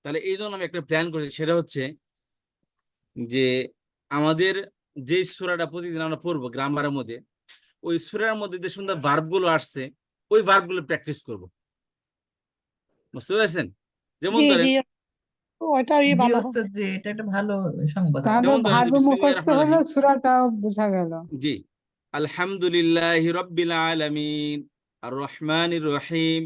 তাহলে এই জন্য আমি একটা প্ল্যান করেছি, সেটা হচ্ছে যে আমাদের যে সূরাটা প্রতিদিন আমরা পড়বো গ্রামারের মধ্যে, ওই সূরার মধ্যে যে সুন্দর ভার্ব গুলো আসছে, ওই ভার্ব গুলো প্র্যাকটিস করবো। বুঝতে পেরেছেন? যেমন জি ধরেন, জি, ওইটাই জি ভালো হবে। ওস্তাদ জি, এটা একটা ভালো সংবাদ। তাহলে যেমন ধরেন যে ভার্ব বিসমিল্লাহির মুখস্থ রহমানির হলো, রহিম। সূরাটাও বোঝা গেল। জি, আলহামদুলিল্লাহি রাব্বিল আলামিন আর রহমানির রহিম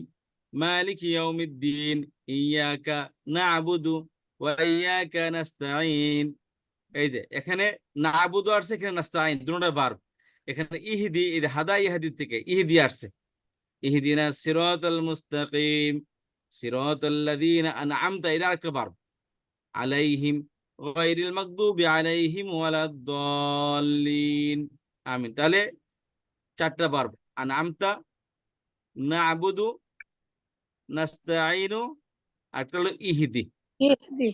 মালিকি ইয়াউমিদ্দিন ইয়াকা না'বুদু ওয়া ইয়াকা নাস্তাঈন। এই যে এখানে নাবুদু আসছে, এখানে নাস্তাঈন, দুটোটা ভার্ব। এখানে ইহদি, এই যে হাদা ইহাদি থেকে ইহদি আসছে, ইহদিনা সিরাতাল মুস্তাকিম, সিরাতাল্লাযীনা আনআমতা, এটা আরেকটা ভার্ব। আলাইহিম গায়রিল মাগদুবি আলাইহিম ওয়ালাদ-দাল্লিন। আমিন। তাহলে চারটা ভার্ব, আনআমতা, না'বুদু, নাস্তাঈনু, আর একটা হলো ইহদি। ইহদি।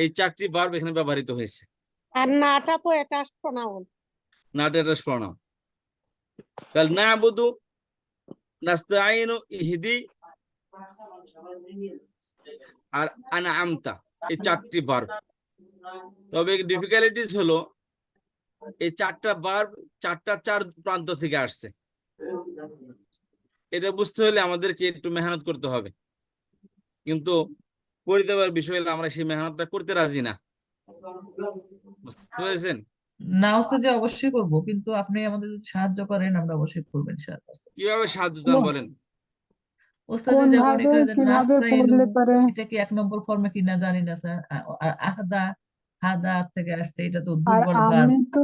এই চারটি ভার্ব এখানে ব্যবহৃত হয়েছে। আর নাটা তো attached pronoun. Not attached pronoun. তাহলে না'বুদু, নাস্তাঈনু, ইহদি আর আনআমতা, এই চারটি ভার্ব। তবে ডিফিকাল্টিস হলো এই চারটা ভার্ব চার প্রান্ত থেকে আসছে। এটা বুঝতে হলে আমাদেরকে একটু মেহনত করতে হবে, কিন্তু করে দেওয়ার বিষয় হলে আমরা সেই মেহনতটা করতে রাজি না। বুঝতে পেরেছেন? না ওস্তাদ, অবশ্যই করব, কিন্তু আপনি আমাদের যদি সাহায্য করেন আমরা অবশ্যই করবেন ইনশাআল্লাহ। কিভাবে সাহায্য চান বলেন? ওস্তাদ কোন যেমন ভাবে এখানে যে কিভাবে নাস্তাইনু, পড়লে পারে? এটা কি 1 নম্বর ফর্মে কিনা জানি না স্যার। আর আহাদা, হাদা থেকে আসছে, এটা তো আর দুর্বল ভার্ব। আমি তো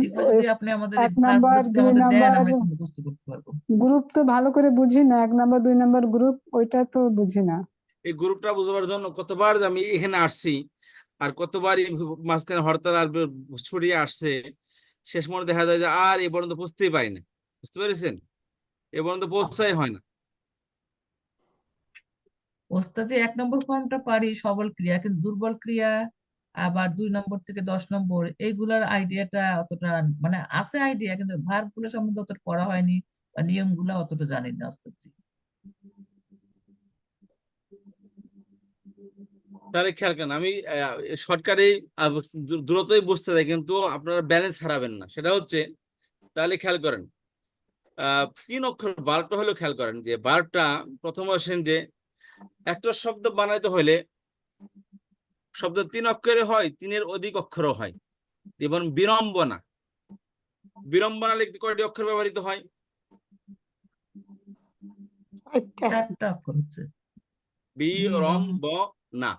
এগুলো যদি আপনি আমাদের এই 1 ভার্ব নাম্বার যদি 2 আমাদের দেন, নাম্বার আমরা একটু মুখস্থ করতে পারবো। গ্রুপ তো ভালো করে বুঝি না, 1 নাম্বার 2 নাম্বার গ্রুপ ওইটা তো বুঝি না। এই গ্রুপটা বুঝবার জন্য কতবার যে আমি এখানে আসছি, আর কতবার মাঝখানে হরতাল আর ছড়িয়ে আসছে, শেষ মনে দেখা যায় যে আর এ পর্যন্ত পৌঁছতেই পারি না। বুঝতে পেরেছেন? এ পর্যন্ত পৌঁছাই হয় না। ওস্তাদ 1 নম্বর ফর্মটা পারি, সবল ক্রিয়া, কিন্তু দুর্বল ক্রিয়া আবার 2 নম্বর থেকে 10 নম্বর এইগুলার আইডিয়াটা অতটা, মানে আছে আইডিয়া, কিন্তু ভার্ব গুলো সম্বন্ধে অতটা পড়া হয়নি বা নিয়মগুলো অতটা জানি না ওস্তাদ। তাহলে খেয়াল করেন, আমি শর্টকাটে দ্রুতই বুঝতে চাই, কিন্তু আপনারা ব্যালেন্স হারাবেন না। সেটা হচ্ছে, তাহলে খেয়াল করেন 3 অক্ষর ভার্বটা হলো, খেয়াল করেন যে ভার্বটা প্রথম আসেন যে একটা শব্দ বানাইতে হলে শব্দ 3 অক্ষরে হয়, 3-এর অধিক অক্ষরও হয়। যেমন বিড়ম্বনা, বিড়ম্বনা লিখতে কয়টি অক্ষর ব্যবহৃত হয়? 4টা অক্ষর হচ্ছে। বিড়ম্বনা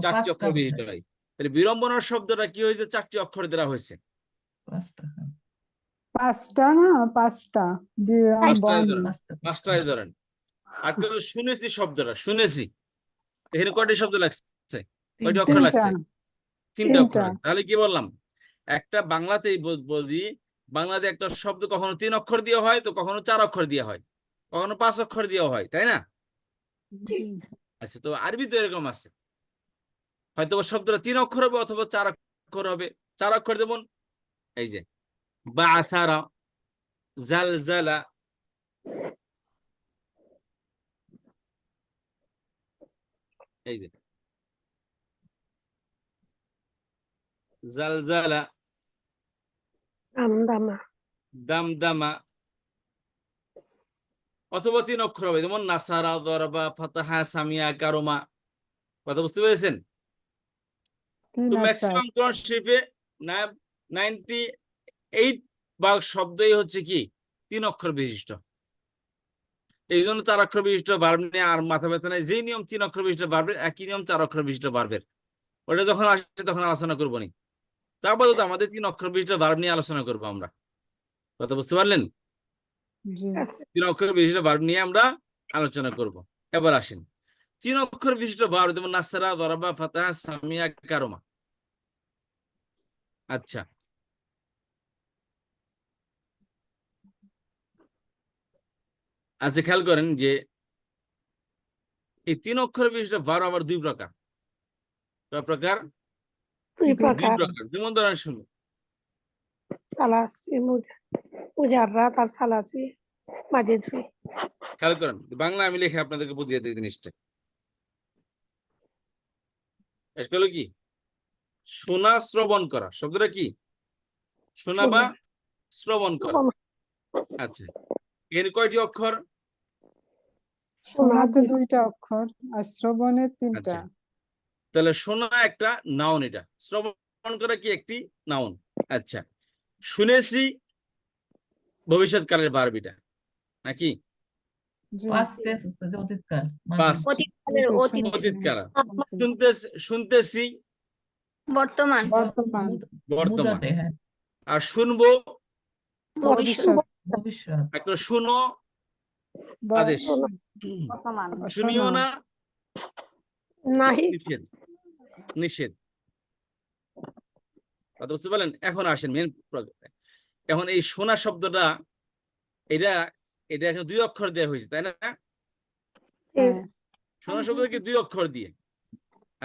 4টি 5টা অক্ষর বিশিষ্ট হয়। তাহলে বিড়ম্বনার শব্দটা কি হয়েছে? 4টি অক্ষর দ্বারা হয়েছে। 5টা, হ্যাঁ। 5টা না 5টা বিড়ম্বনা। 5টায় ধরেন। আর কেউ শুনেছি শব্দটা, শুনেছি, এখানে কয়টি শব্দ লাগছে? কয়টি অক্ষর 3টা লাগছে? 3টা অক্ষর। 3টা তাহলে কি বললাম, একটা বাংলাতেই বলি, বাংলাতে একটা শব্দ কখনো 3 অক্ষর দিয়ে হয়, তো কখনো 4 অক্ষর দিয়ে হয়, কখনো 5 অক্ষর দিয়ে হয়, তাই না? আচ্ছা, তো আরবি তো এরকম আছে, হয়তো শব্দটা 3 অক্ষর হবে অথবা 4 অক্ষর হবে। 4 অক্ষর যেমন এই যে বাআসারা, জালজালা, এই যে জালজালা, দামদামা। দামদামা, অথবা 3 অক্ষর হবে, যেমন নাসারা, দরবা, ফাতাহা, সামিয়া, কারমা। কথা বুঝতে পেরেছেন? 3 তো আর 4 ম্যাক্সিমাম কোরআন শরীফে 98% শব্দই হচ্ছে কি 3 অক্ষর বিশিষ্ট। এই জন্য 4 অক্ষর বিশিষ্ট ভার্ব নিয়ে আর মাথা ব্যথা নেই। যেই নিয়ম 3 অক্ষর বিশিষ্ট ভার্বের, একই নিয়ম 4 অক্ষর বিশিষ্ট ভার্বের। ওটা যখন আসে তখন আলোচনা করবো নি। তারপর তো আমাদের 3 অক্ষর বিশিষ্ট ভার্ব নিয়ে আলোচনা করবো আমরা। কথা বুঝতে পারলেন? জি 3 অক্ষর বিশিষ্ট ভার্ব নিয়ে আমরা আলোচনা করব। এবার আসেন 3 অক্ষর বিশিষ্ট ভার্ব, যেমন নাসারা, দরাবা, ফাতাহা, সামিয়া, কারমা। আচ্ছা, আচ্ছা খেয়াল করেন যে এই 3 অক্ষর বিশিষ্ট ভার্ব আবার 2 প্রকার। কয় প্রকার? 2 2 প্রকার। প্রকার। যেমন ধরেন শুনুন, সালাসি, মুজাররাত আর সালাসি মাজিদফি। খেয়াল করেন, বাংলা আমি লিখে আপনাদেরকে বুঝিয়ে দিই জিনিসটা। এটা হলো কি শোনা, শ্রবণ করা। শব্দটা কি? শোনা বা শ্রবণ করা। আচ্ছা, এর কয়টি অক্ষর? শোনাতে 2টা অক্ষর আর শ্রবণে 3টা। আচ্ছা, তাহলে শোনা একটা নাউন, এটা শ্রবণ করা কি একটি নাউন। আচ্ছা, শুনেছি ভবিষ্যৎকালের ভার্ব এটা নাকি? জি পাস্ট টেন্স উস্তাদ, অতীতকাল, মাজি। Past, অতীতকালের অতীত অতীত শুনছি। অতীতকাল। অতীত। শুনতেছি বর্তমান বর্তমান বর্তমান। মুদাতে, হ্যাঁ, আর শুনবো ভবিষ্যৎ ভবিষ্যৎ ভবিষ্যৎ, একটা শুনো আদেশ, বর্তমান শুনিও না নাহি নিষেধ, নিষেধ। কথা বুঝতে পারলেন? এখন আসেন মেন। এখন এই শোনা শব্দটা এটা এটা এখন 2 অক্ষর দেওয়া হয়েছে, তাই না? হ্যাঁ শোনা শব্দ কি 2 অক্ষর দিয়ে?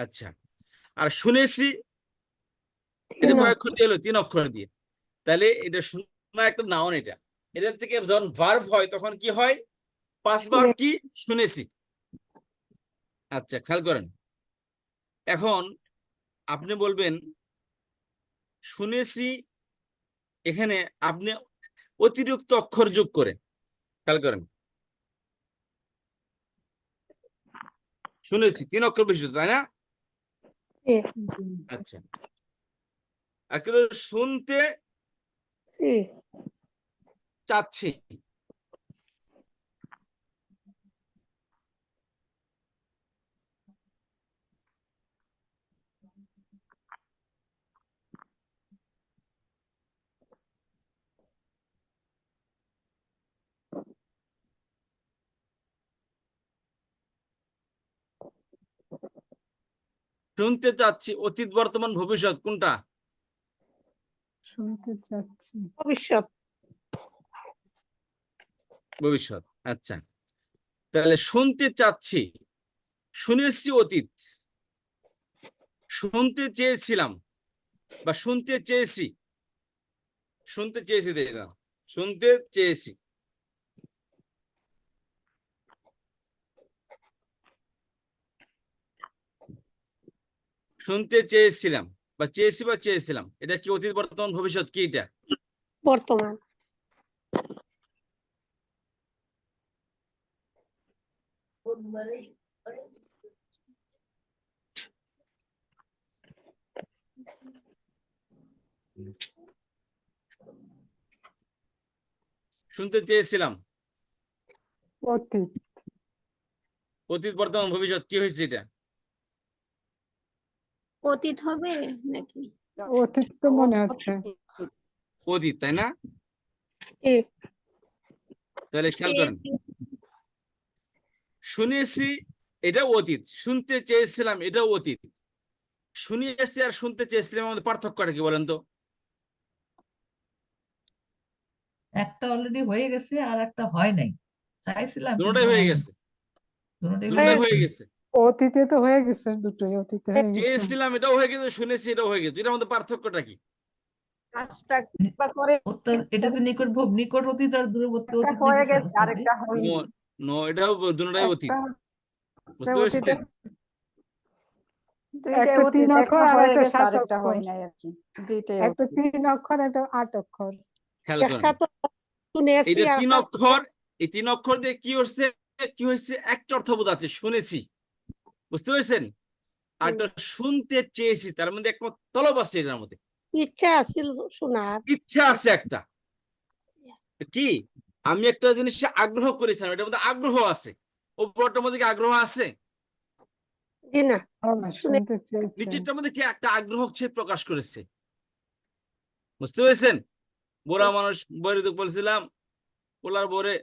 আচ্ছা। আর শুনেছি এটা কয় অক্ষর দিয়ে হলো? 3 অক্ষর দিয়ে। তাহলে এটা শোনা একটা নাউন। এটা থেকে যখন ভার্ব হয় তখন কি হয়? পাস্ট ভার্ব কি? শুনেছি। আচ্ছা, খেয়াল করেন। এখন আপনি বলবেন শুনেছি, এখানে আপনি অতিরিক্ত অক্ষর যোগ করে, খেয়াল করেন, শুনেছি 3 অক্ষর বেশি, তাই না? জি আচ্ছা। আর কিন্তু শুনতে চাচ্ছি, শুনতে চাচ্ছি, অতীত বর্তমান ভবিষ্যৎ কোনটা? শুনতে চাচ্ছি ভবিষ্যৎ ভবিষ্যৎ। আচ্ছা, তাহলে শুনতে চাচ্ছি, শুনেছি অতীত, শুনতে চেয়েছিলাম বা শুনতে চেয়েছি, শুনতে চেয়েছি দেখলাম, শুনতে চেয়েছি, শুনতে চেয়েছিলাম বা চেয়েছি বা চেয়েছিলাম, এটা কি অতীত বর্তমান ভবিষ্যৎ কি? এটা বর্তমান শুনতে চেয়েছিলাম, অতীত অতীত বর্তমান ভবিষ্যৎ কি হয়েছে? এটা অতীত হবে নাকি? অতীত তো মনে হচ্ছে অতীত, তাই না? তাহলে খেয়াল করেন, শুনেছি এটাও অতীত, শুনতে চেয়েছিলাম এটাও অতীত। শুনিয়েছি আর শুনতে চেয়েছিলাম আমাদের পার্থক্যটা কি বলেন তো? একটা অলরেডি হয়ে গেছে আর একটা হয় নাই, চাইছিলাম কিন্তু দুটোটাই হয়ে হয়নি, গেছে, দুটোটাই দুটোটাই হয়ে হয়ে গেছে। গেছে। অতীতে তো হয়ে গেছে, দুটোই অতীতে হয়ে গেছে। চেয়েছিলাম এটাও হয়ে গেছে, শুনেছি এটাও হয়ে গেছে। এটার মধ্যে পার্থক্যটা কি? কাজটা একবার করে উত্তর, এটা তো নিকট নিকট অতীত আর দূরবর্তী একটা অতীত হয়ে নির্দিষ্ট গেছে উস্তাদ জি। আরেকটা হয়নি নো, নো, এটাও দুটোটাই অতীত। একটা বুঝতে অতীতের পেরেছেন? দুইটাই একটা 3 অতীত, অক্ষর একটা আর হয়ে একটা গেছে 7 আরেকটা অক্ষর, হয় নাই আর কি, দুইটাই একটা অতীত। 3 অক্ষর একটা 8 অক্ষর। খেয়াল করেন, একটা তো শুনেছি এটা আর 3 একটা অক্ষর। এই 3 অক্ষর দিয়ে কি হচ্ছে? কি হয়েছে? একটা অর্থ বোঝাচ্ছে, শুনেছি। বুঝতে পেরেছেন? আর এটা শুনতে চেয়েছি, তার মধ্যে একমত তলব আছে, এটার মধ্যে ইচ্ছা আছিল শোনার। ইচ্ছা আছে একটা। কি? আমি একটা জিনিসে আগ্রহ করেছিলাম, এটার মধ্যে আগ্রহ আছে। ওপরটার মধ্যে কি আগ্রহ আছে? জি না, শুনে শুনতে চেয়েছে নিচেরটার মধ্যে কি একটা আগ্রহ সে প্রকাশ করেছে। বুঝতে পেরেছেন? বুড়া মানুষ বইরে তো বলছিলাম, পোলার বরে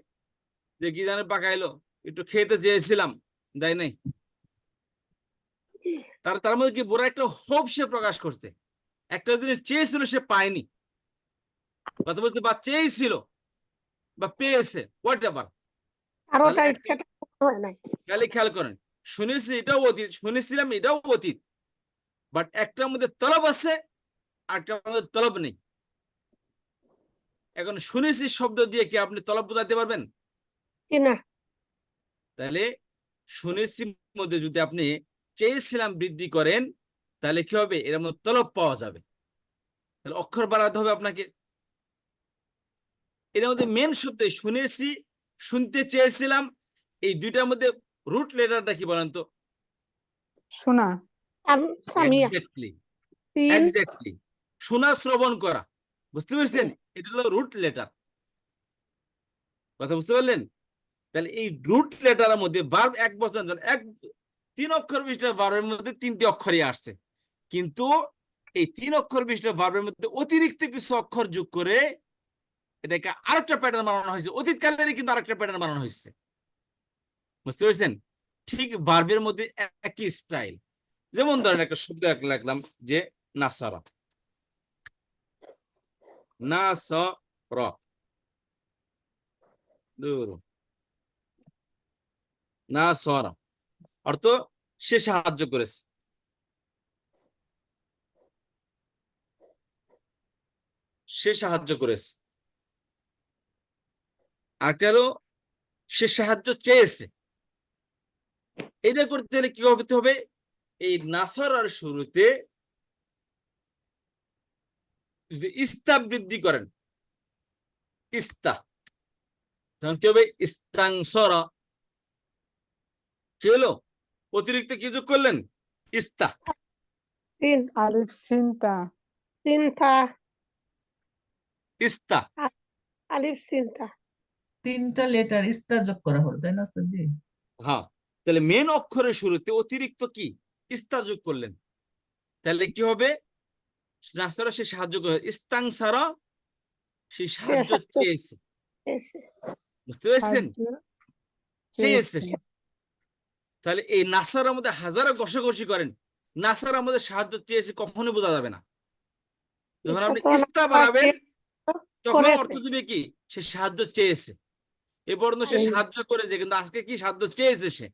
যে কি জানে পাকাইলো, একটু খেতে চেয়েছিলাম, দেয় নাই। তার মধ্যে কি বুড়া একটা হোপ সে প্রকাশ করছে, একটা জিনিস চেয়েছিল সে পায়নি। কথা বলতে বা চেয়েছিল বা পেয়েছে, হোয়াট এভার। আর তাহলে ওটা একটা, ইচ্ছাটা হয় নাই। তাহলে খেয়াল করেন, শুনেছি এটাও অতীত, শুনেছিলাম এটাও অতীত, বাট একটার মধ্যে তলব আছে আর একটার মধ্যে তলব নেই। এখন শুনেছি শব্দ দিয়ে কি আপনি তলব বোঝাতে পারবেন? জি না, তাহলে শুনেছি মধ্যে যদি আপনি চেয়েছিলাম বৃদ্ধি করেন, তাহলে কি হবে? এর মধ্যে তলব পাওয়া যাবে। তাহলে অক্ষর বাড়াতে হবে আপনাকে। এর মধ্যে মেন শব্দ শুনেছি, শুনতে চেয়েছিলাম, এই দুইটার মধ্যে রুট লেটারটা কি বলেন তো? শোনা সামিয়া এক্স্যাক্টলি, 3 এক্স্যাক্টলি। শোনা, শ্রবণ করা। বুঝতে পেরেছেন? এটা হলো রুট লেটার। কথা বুঝতে পারলেন? তাহলে এই রুট লেটারের মধ্যে ভার্ব এক বচন এক 3 অক্ষর বিশিষ্ট ভার্বের মধ্যে 3টি অক্ষরই আসছে, কিন্তু এই 3 অক্ষর বিশিষ্ট ভার্বের মধ্যে অতিরিক্ত কিছু অক্ষর যোগ করে এটাকে আরেকটা প্যাটার্ন বানানো হয়েছে, অতীতকালেরই কিন্তু আরেকটা প্যাটার্ন বানানো হয়েছে। বুঝতে পেরেছেন? ঠিক ভার্বের মধ্যে একই স্টাইল। যেমন ধরেন একটা শব্দ লিখলাম যে নাসারা, নাসারা, নাসারা অর্থ সে সাহায্য করেছে, সে সাহায্য করেছে। আরেকটা হলো সে সাহায্য চেয়েছে। এটা করতে হলে কি করতে হবে? এই নাসরার শুরুতে যদি ইস্তা বৃদ্ধি করেন, ইস্তা, তখন কি হবে? ইস্তাংসরা। কি হলো? অতিরিক্ত কি যোগ করলেন? ইস্তা। তিন আলিফ সিনতা, চিন্তা ইস্তা। আলিফ চিন্তা 3টা লেটার স্টার যোগ করা হলো, তাই না ওস্তাদজি? হ্যাঁ, তাহলে মেন অক্ষরের শুরুতে অতিরিক্ত কি ইস্তা যোগ করলেন, তাহলে কি হবে? নাসরা সে সাহায্য করে, ইস্তাংসারা সে সাহায্য সাহায্য চেয়েছে। পেয়েছে। বুঝতে পেরেছেন? সাহায্য চেয়েছে। চেয়েছে। তাহলে এই নাসার মধ্যে হাজারো ঘষাঘষি করেন, নাসার মধ্যে সাহায্য চেয়েছে কখনোই বোঝা যাবে না। যখন আপনি তখন ইস্তা আবার বাড়াবেন তখন করেছে। অর্থ দিবে কি সে সাহায্য চেয়েছে। এ পর্যন্ত সে এই সাহায্য করেছে, কিন্তু আজকে কি সাহায্য চেয়েছে সে?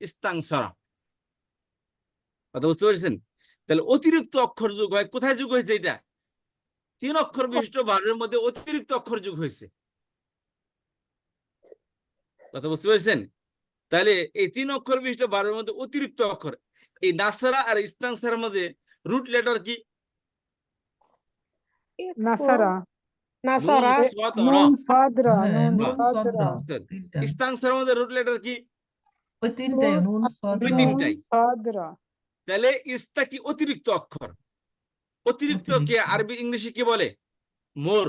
ইস্তাংসরা। কথা বুঝতে পেরেছেন? তাহলে অতিরিক্ত অক্ষর যোগ হয়, কোথায় যোগ হয়েছে? এটা 3 অক্ষর বিশিষ্ট ভার্বের মধ্যে অতিরিক্ত অক্ষর যোগ হয়েছে। কথা বুঝতে পেরেছেন? তাহলে এই 3 অক্ষর বিশিষ্ট ভার্বের মধ্যে অতিরিক্ত অক্ষর, এই নাসারা আর ইস্তাংসারের মধ্যে রুট লেটার কি? নাসারা, নুন, নাসরা সাদ, র। নুন সাদরা, হ্যাঁ, নুন নুন সদ র, সাদরা, 3টা। ইস্তাংসারের মধ্যে রুট লেটার কি? ওই 3টাই, নুন সদ ওই র। 3টাই। নুন সাদরা। তাহলে ইস্তা কি? অতিরিক্ত অক্ষর। অতিরিক্ত কে অতিরিক্ত। আরবি ইংলিশে কি বলে? মোর।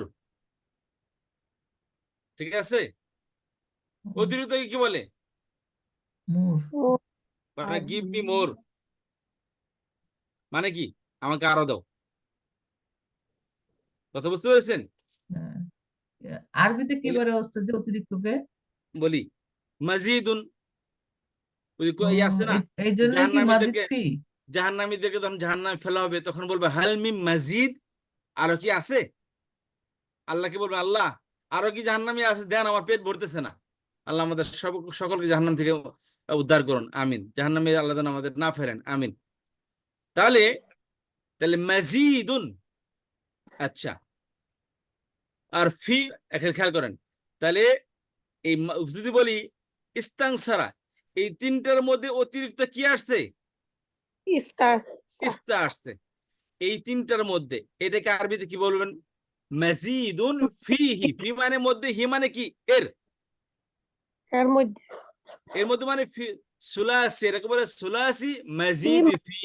ঠিক আছে? অতিরিক্ত কি বলে? মুর। আপনার আর গিভ মি মোর মানে কি? আমাকে আরো দাও। কথা বুঝতে পেরেছেন? হ্যাঁ। আরবিতে কি বলে বলে ওস্তাদজি অতিরিক্তকে? বলি মাজিদুন। ওই ও, ইয়ে আছে না, এই জন্যই কি মাজিদ জাহান্নামীদেরকে, ফি? জাহান্নামীদেরকে যখন জাহান্নামে ফেলা হবে তখন বলবে হাল মিম মাজিদ, আরো কি আছে? আল্লাহকে বলবে আল্লাহ আরো কি জাহান্নামী আছে দেন, আমার পেট ভরতেছে না। আল্লাহ আমাদের সকলকে জাহান্নাম থেকে উদ্ধার করুন, আমিন। জাহান্নামে আল্লাহ যেন আমাদের না ফেরেন, আমিন। তাহলে তাহলে মাজিদুন। আচ্ছা, আর ফি এখন খেয়াল করেন, তাহলে এই যদি বলি ইস্তাংসারা, এই 3টার মধ্যে অতিরিক্ত কি আসছে? ইস্তা ইস্তা আসছে। এই 3টার মধ্যে এটাকে আরবিতে কি বলবেন? মাজিদুন ফিহি। ফি মানে মধ্যে, হি মানে কি? এর। এর মধ্যে এর মধ্যে মানে সুলাসি, এটাকে বলে সুলাসি মাজিদ ফি।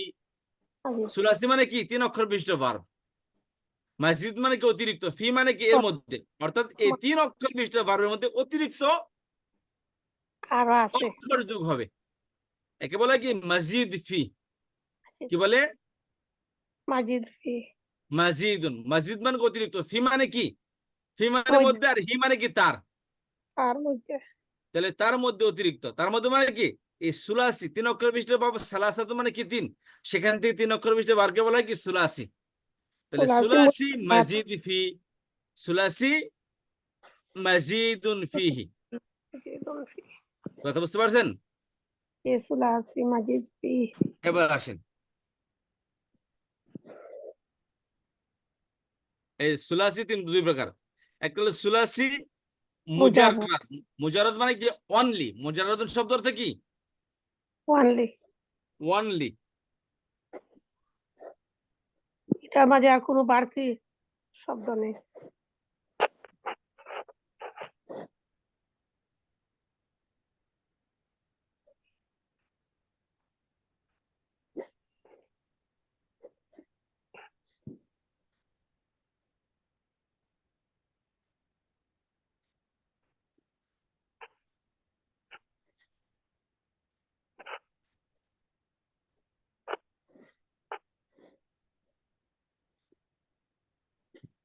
সুলাসি মানে কি? 3 অক্ষর বিশিষ্ট ভার্ব। মাজিদ মানে কি? অতিরিক্ত। ফি মানে কি? এর মধ্যে। অর্থাৎ এই 3 অক্ষর বিশিষ্ট ভার্বের মধ্যে অতিরিক্ত আরো আছে অক্ষর যোগ হবে, একে বলে কি? মাজিদ ফি। কি বলে? মাজিদ ফি মাজিদুন। মাজিদ মানে কি? অতিরিক্ত। ফি মানে কি? ফি মানে মধ্যে, আর হি মানে কি? তার। তার মধ্যে তাহলে তার মধ্যে অতিরিক্ত, তার মধ্যে মানে কি? এই সুলাসি 3 অক্ষর বিশিষ্ট ভার্ব, সালাসাতু মানে কি? 3। সেখান থেকে 3 অক্ষর বিশিষ্ট ভার্বকে বলা হয় কি? সুলাসি। তাহলে সুলাসি সুলাসি মাজিদ ফি, সুলাসি মাজিদুন ফিহি। কথা বুঝতে পারছেন? সুলাসি মাজিদ ফি এবার আসেন, এই সুলাসি 2 প্রকার। একটা হলো সুলাসি মুজাররদ মুজাররাদ। মুজাররাদ মানে কি? অনলি। মুজাররাদ শব্দ অর্থ কি? ওয়ানলি। অনলি। এটার মাঝে আর কোনো বাড়তি শব্দ নেই।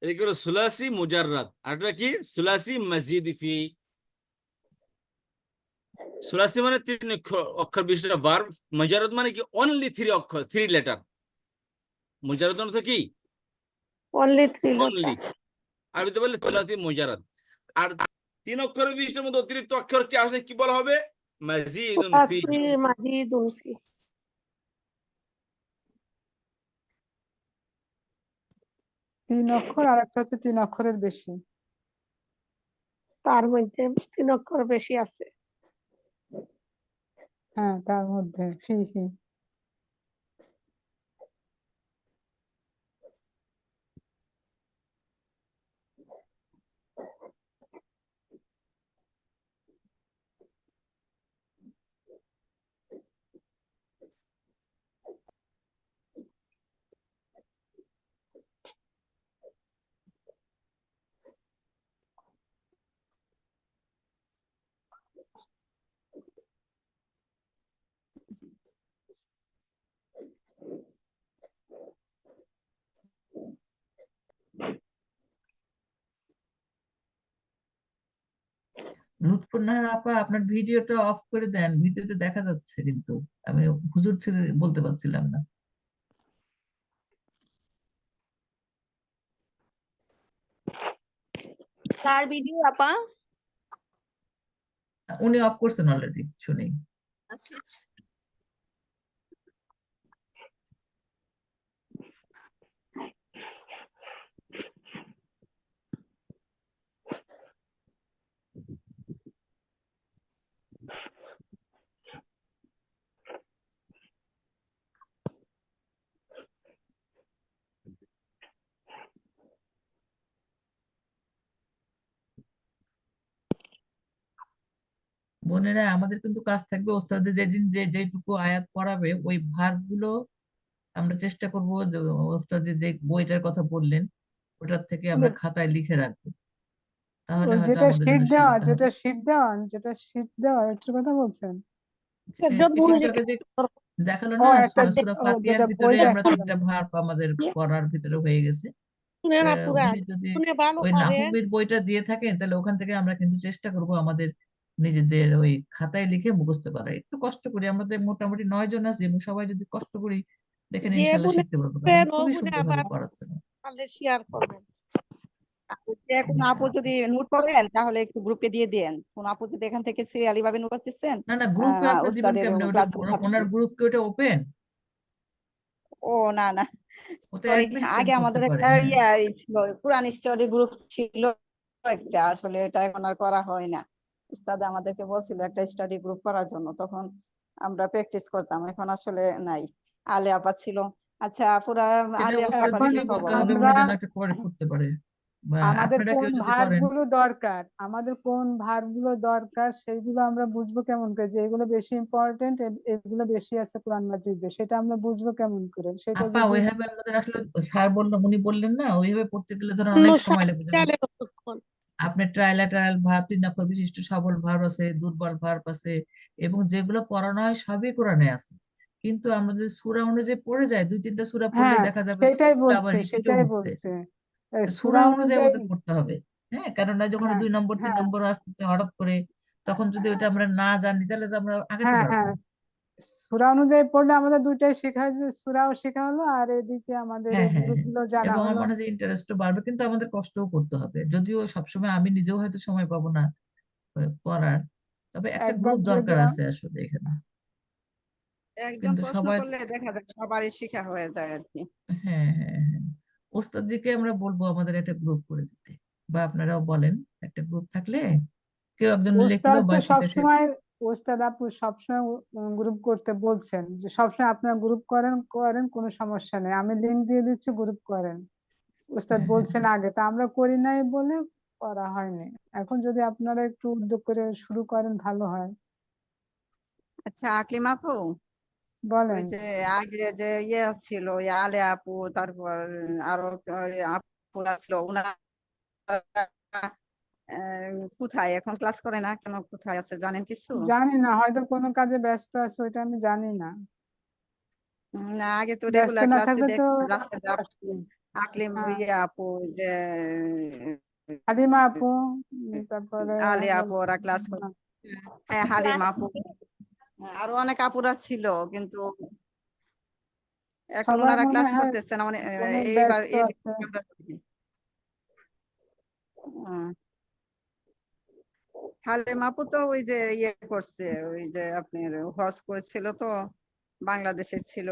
এটা হলো সুলাসি মুজাররাদ, আর এটা কি সুলাসি মাজিদ ফি। সুলাসি মানে 3 অক্ষর বিশিষ্ট ভার্ব, মুজাররাদ মানে কি অনলি 3 অক্ষর, 3 লেটার। মুজাররাদ অর্থ কি অনলি 3 অনলি, লেটার। আরবিতে বলে সুলাসি মুজাররাদ। আর 3 অক্ষরের বিশিষ্টের মধ্যে অতিরিক্ত অক্ষর কি আসলে কি বলা হবে? মাজিদুন ফি। সুলাসি মাজিদুন ফি। 3 অক্ষর, আর একটা হচ্ছে 3 অক্ষরের বেশি। তার মধ্যে 3 অক্ষর বেশি আছে। হ্যাঁ, তার মধ্যে ফিহি। লুৎফুন্নাহার আপা, আপনার ভিডিওটা অফ করে দেন, ভিডিওতে দেখা যাচ্ছে কিন্তু আমি হুজুর ছেড়ে বলতে পারছিলাম না। কার ভিডিও আপা? উনি অফ করছেন অলরেডি, শুনি। আচ্ছা আচ্ছা। বোনেরা, আমাদের কিন্তু কাজ থাকবে ওস্তাদের যেদিন যেটুকু আয়াত পড়াবে ওই ভার্ব গুলো আমরা চেষ্টা করব যে ওস্তাদ যে বইটার কথা বললেন ওটার থেকে আমরা খাতায় লিখে রাখবো, তাহলে ওই হয়তো যেটা আমাদের শীট জন্য দেওয়া, সুবিধা হবে। যেটা শীট দেওয়া এটার কথা বলছেন? হ্যাঁ, একটু একটু আগে যে দেখালো ও না একটা সূরা ফাতিহার যেটা বই ভিতরে আমরা দেখালেন। 3টা ভার্ব আমাদের পড়ার ভিতরে হয়ে গেছে। শুনে না পুরা উনি যদি শুনে ভালো ওই করে। নাহবির বইটা দিয়ে থাকেন তাহলে ওখান থেকে আমরা কিন্তু চেষ্টা করব আমাদের নিজেদের ওই খাতায় লিখে মুখস্থ করা। একটু কষ্ট করি, আমাদের মোটামুটি 9 জন আছে এবং সবাই যদি কষ্ট করি দেখেন যে ইনশাল্লাহ গুণে শিখতে পারবো, কারণ করবেন ও খুবই গুণে সুন্দরভাবে আবার পড়াচ্ছেন। শেয়ার করবেন। যে কোনো আপু যদি নোট করেন তাহলে একটু গ্রুপে দিয়ে দেন। কোন আপু যদি এখান থেকে সিরিয়ালি ভাবে নোট করতেছেন, না না, গ্রুপে আপনি দিবেন ওস্তাদের কেমনে? ওটা ক্লাসের ওনার সাথে। গ্রুপ কি ওটা ওপেন? ও না না, ওতে সরি, অ্যাডমিন সেন্ড আগে করতে আমাদের পারে। একটা হ্যাঁ ছিল, কোরআন স্টাডি গ্রুপ ছিল একটা, আসলে এটা এখন আর করা হয় না। উস্তাদ আমাদেরকে বলছিল একটা স্টাডি গ্রুপ করার জন্য, তখন আমরা প্র্যাকটিস করতাম, এখন আসলে নাই। আলে আপা ছিল। আচ্ছা আপুরা, এটা আলে আপার এখন কি ওস্তাদকে বলতে খবর? হবে, আমরা উনি যেন একটা করে করতে পারে, বা আমাদের আপনারা কোন কেউ যদি ভার্ব করেন। গুলো দরকার, সেইগুলো আমরা বুঝবো কেমন করে যে এগুলো বেশি ইম্পর্টেন্ট, এগুলো বেশি আছে কোরআন মাজিদে, সেটা আমরা বুঝবো কেমন করে? সেটা আপা যদি ওইভাবে আমাদের আসলে স্যার বললো, উনি বললেন না, ওইভাবে পড়তে গেলে ধরেন অন্য অনেক সময় লাগবে। যেমন সাইকেলে কতক্ষণ? আপনার ট্রায়াল ভার্ব, 3 অক্ষর বিশিষ্ট সবল ভার্ব আছে, দুর্বল ভার্ব আছে, এবং যেগুলো পড়ানো হয় সবই কোরআনে আছে। কিন্তু আমাদের সূরা অনুযায়ী পড়ে যায়, 2-3টা সূরা পড়লে হ্যাঁ, দেখা যাবে যে সেটাই ওগুলো আবার বলছে, রিপিটও সেটাই হচ্ছে। বলছে সূরা সূরা অনুযায়ী অনুযায়ী। আমাদের পড়তে হবে। হ্যাঁ, কেননা যখন হ্যাঁ 2 নম্বর 3 হ্যাঁ নম্বর আসতেছে হঠাৎ করে, তখন যদি ওটা আমরা না জানি তাহলে তো আমরা আগাতে হ্যাঁ পারবো হ্যাঁ না। সূরা অনুযায়ী পড়লে আমাদের দুইটাই শেখা হয়েছে, সূরাও শেখা হলো আর এদিকে আমাদের হ্যাঁ এই হ্যাঁ হ্যাঁ, গ্রুপগুলো জানা এবং আমার হলো। মনে হয় যে ইন্টারেস্টও বাড়বে, কিন্তু আমাদের কষ্টও করতে হবে, যদিও সবসময় আমি নিজেও হয়তো সময় পাবো না করার। তবে একটা একবার গ্রুপ যদি দরকার আছে আসলে এখানে, একজন কিন্তু প্রশ্ন সবাই। করলে দেখা যায় সবারই শেখা হয়ে যায় আর কি। হ্যাঁ হ্যাঁ হ্যাঁ, ওস্তাদজিকে আমরা বলবো আমাদের একটা গ্রুপ করে দিতে, বা আপনারাও বলেন একটা গ্রুপ থাকলে কেউ একজন লিখলো ওস্তাদ বা তো সেটা সে। সবসময়, ওস্তাদ আপু সবসময় গ্রুপ করতে বলছেন, যে সবসময় আপনারা গ্রুপ করেন করেন কোনো সমস্যা নেই, আমি লিংক দিয়ে দিচ্ছি, গ্রুপ করেন। ওস্তাদ হ্যাঁ হ্যাঁ বলছেন আগে, তা আমরা করি নাই বলে করা হয়নি। এখন যদি আপনারা একটু উদ্যোগ করে শুরু করেন ভালো হয়। আচ্ছা আকলিমা আপু, ওই বলেন। যে আগে যে ইয়ে ছিল, ওই আলে আপু, তারপর আরো ওই আপুরা ছিল, ওনারা কোথায় এখন ক্লাস করে না কেন, কোথায় আছে জানেন কিছু? জানি না, হয়তো কোনো কাজে ব্যস্ত আছে, ওইটা আমি জানি না। না, আগে তো ব্যস্ত রেগুলার না ক্লাসে থাকলে তো দেখতাম রাশেদা আপু, আসতেন। আকলিম হ্যাঁ ইয়ে আপু যে হালিমা আপু, তারপরে আলী আপু ওরা ক্লাস করে, হ্যাঁ হালিমা আপু, আরো অনেক আপুরা ছিল, কিন্তু এখন সবাই ওনারা মনে ক্লাস হয় করতেছে না, মানে অনেক এইবার ব্যস্ত আছে। আমরা করি। হালিমা আপু তো ওই যে ইয়ে করছে, ওই যে আপনার হজ করেছিল তো, বাংলাদেশে ছিল,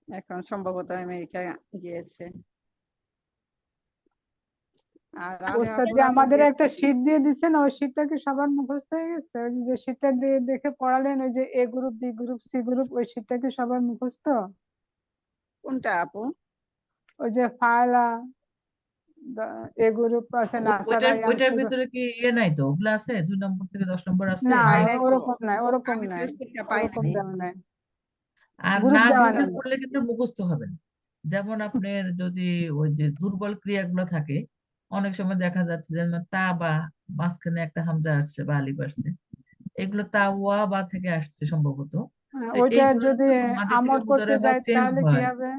এখন সম্ভবত আমেরিকা গিয়েছে। আর আলে ওস্তাদ যে আপুরা তো আমাদের একটা শীট দিয়ে দিচ্ছেন, ওই শীটটা কি সবার মুখস্থ হয়ে গেছে? ওই যে শীটটা দিয়ে দেখে পড়ালেন, ওই যে A group, B group, C group, ওই শীটটা কি সবার মুখস্থ? কোনটা আপু? ওই যে ফায়লা, এ গ্রুপ আছে, নাসারা, ওইটার ইয়ানসুর। ভিতরে কি ইয়ে নাই তো, ওগুলো আছে 2 নম্বর থেকে 10 নম্বর আছে না, নাই? নাই তো, ওরকম নাই, ওরকম আমি নাই, ফেসবুকটা পাই ওরকম নাই। দেওয়া নাই, আর গ্রুপ না দেওয়া বুঝে নাই। পড়লে কিন্তু মুখস্থ হবে না। যেমন আপনার যদি ওই যে দুর্বল ক্রিয়াগুলো থাকে, অনেক সময় দেখা যাচ্ছে যে তা বা মাঝখানে একটা হামজা আসছে বা আলিফ আসছে, এগুলো তা ওয়া বা থেকে আসছে সম্ভবত। তো ওইটা এইগুলো যদি যখন মাঝে থেকে আমল করতে মুদারে হয় যাই চেঞ্জ তাহলে কি হয়, হবে?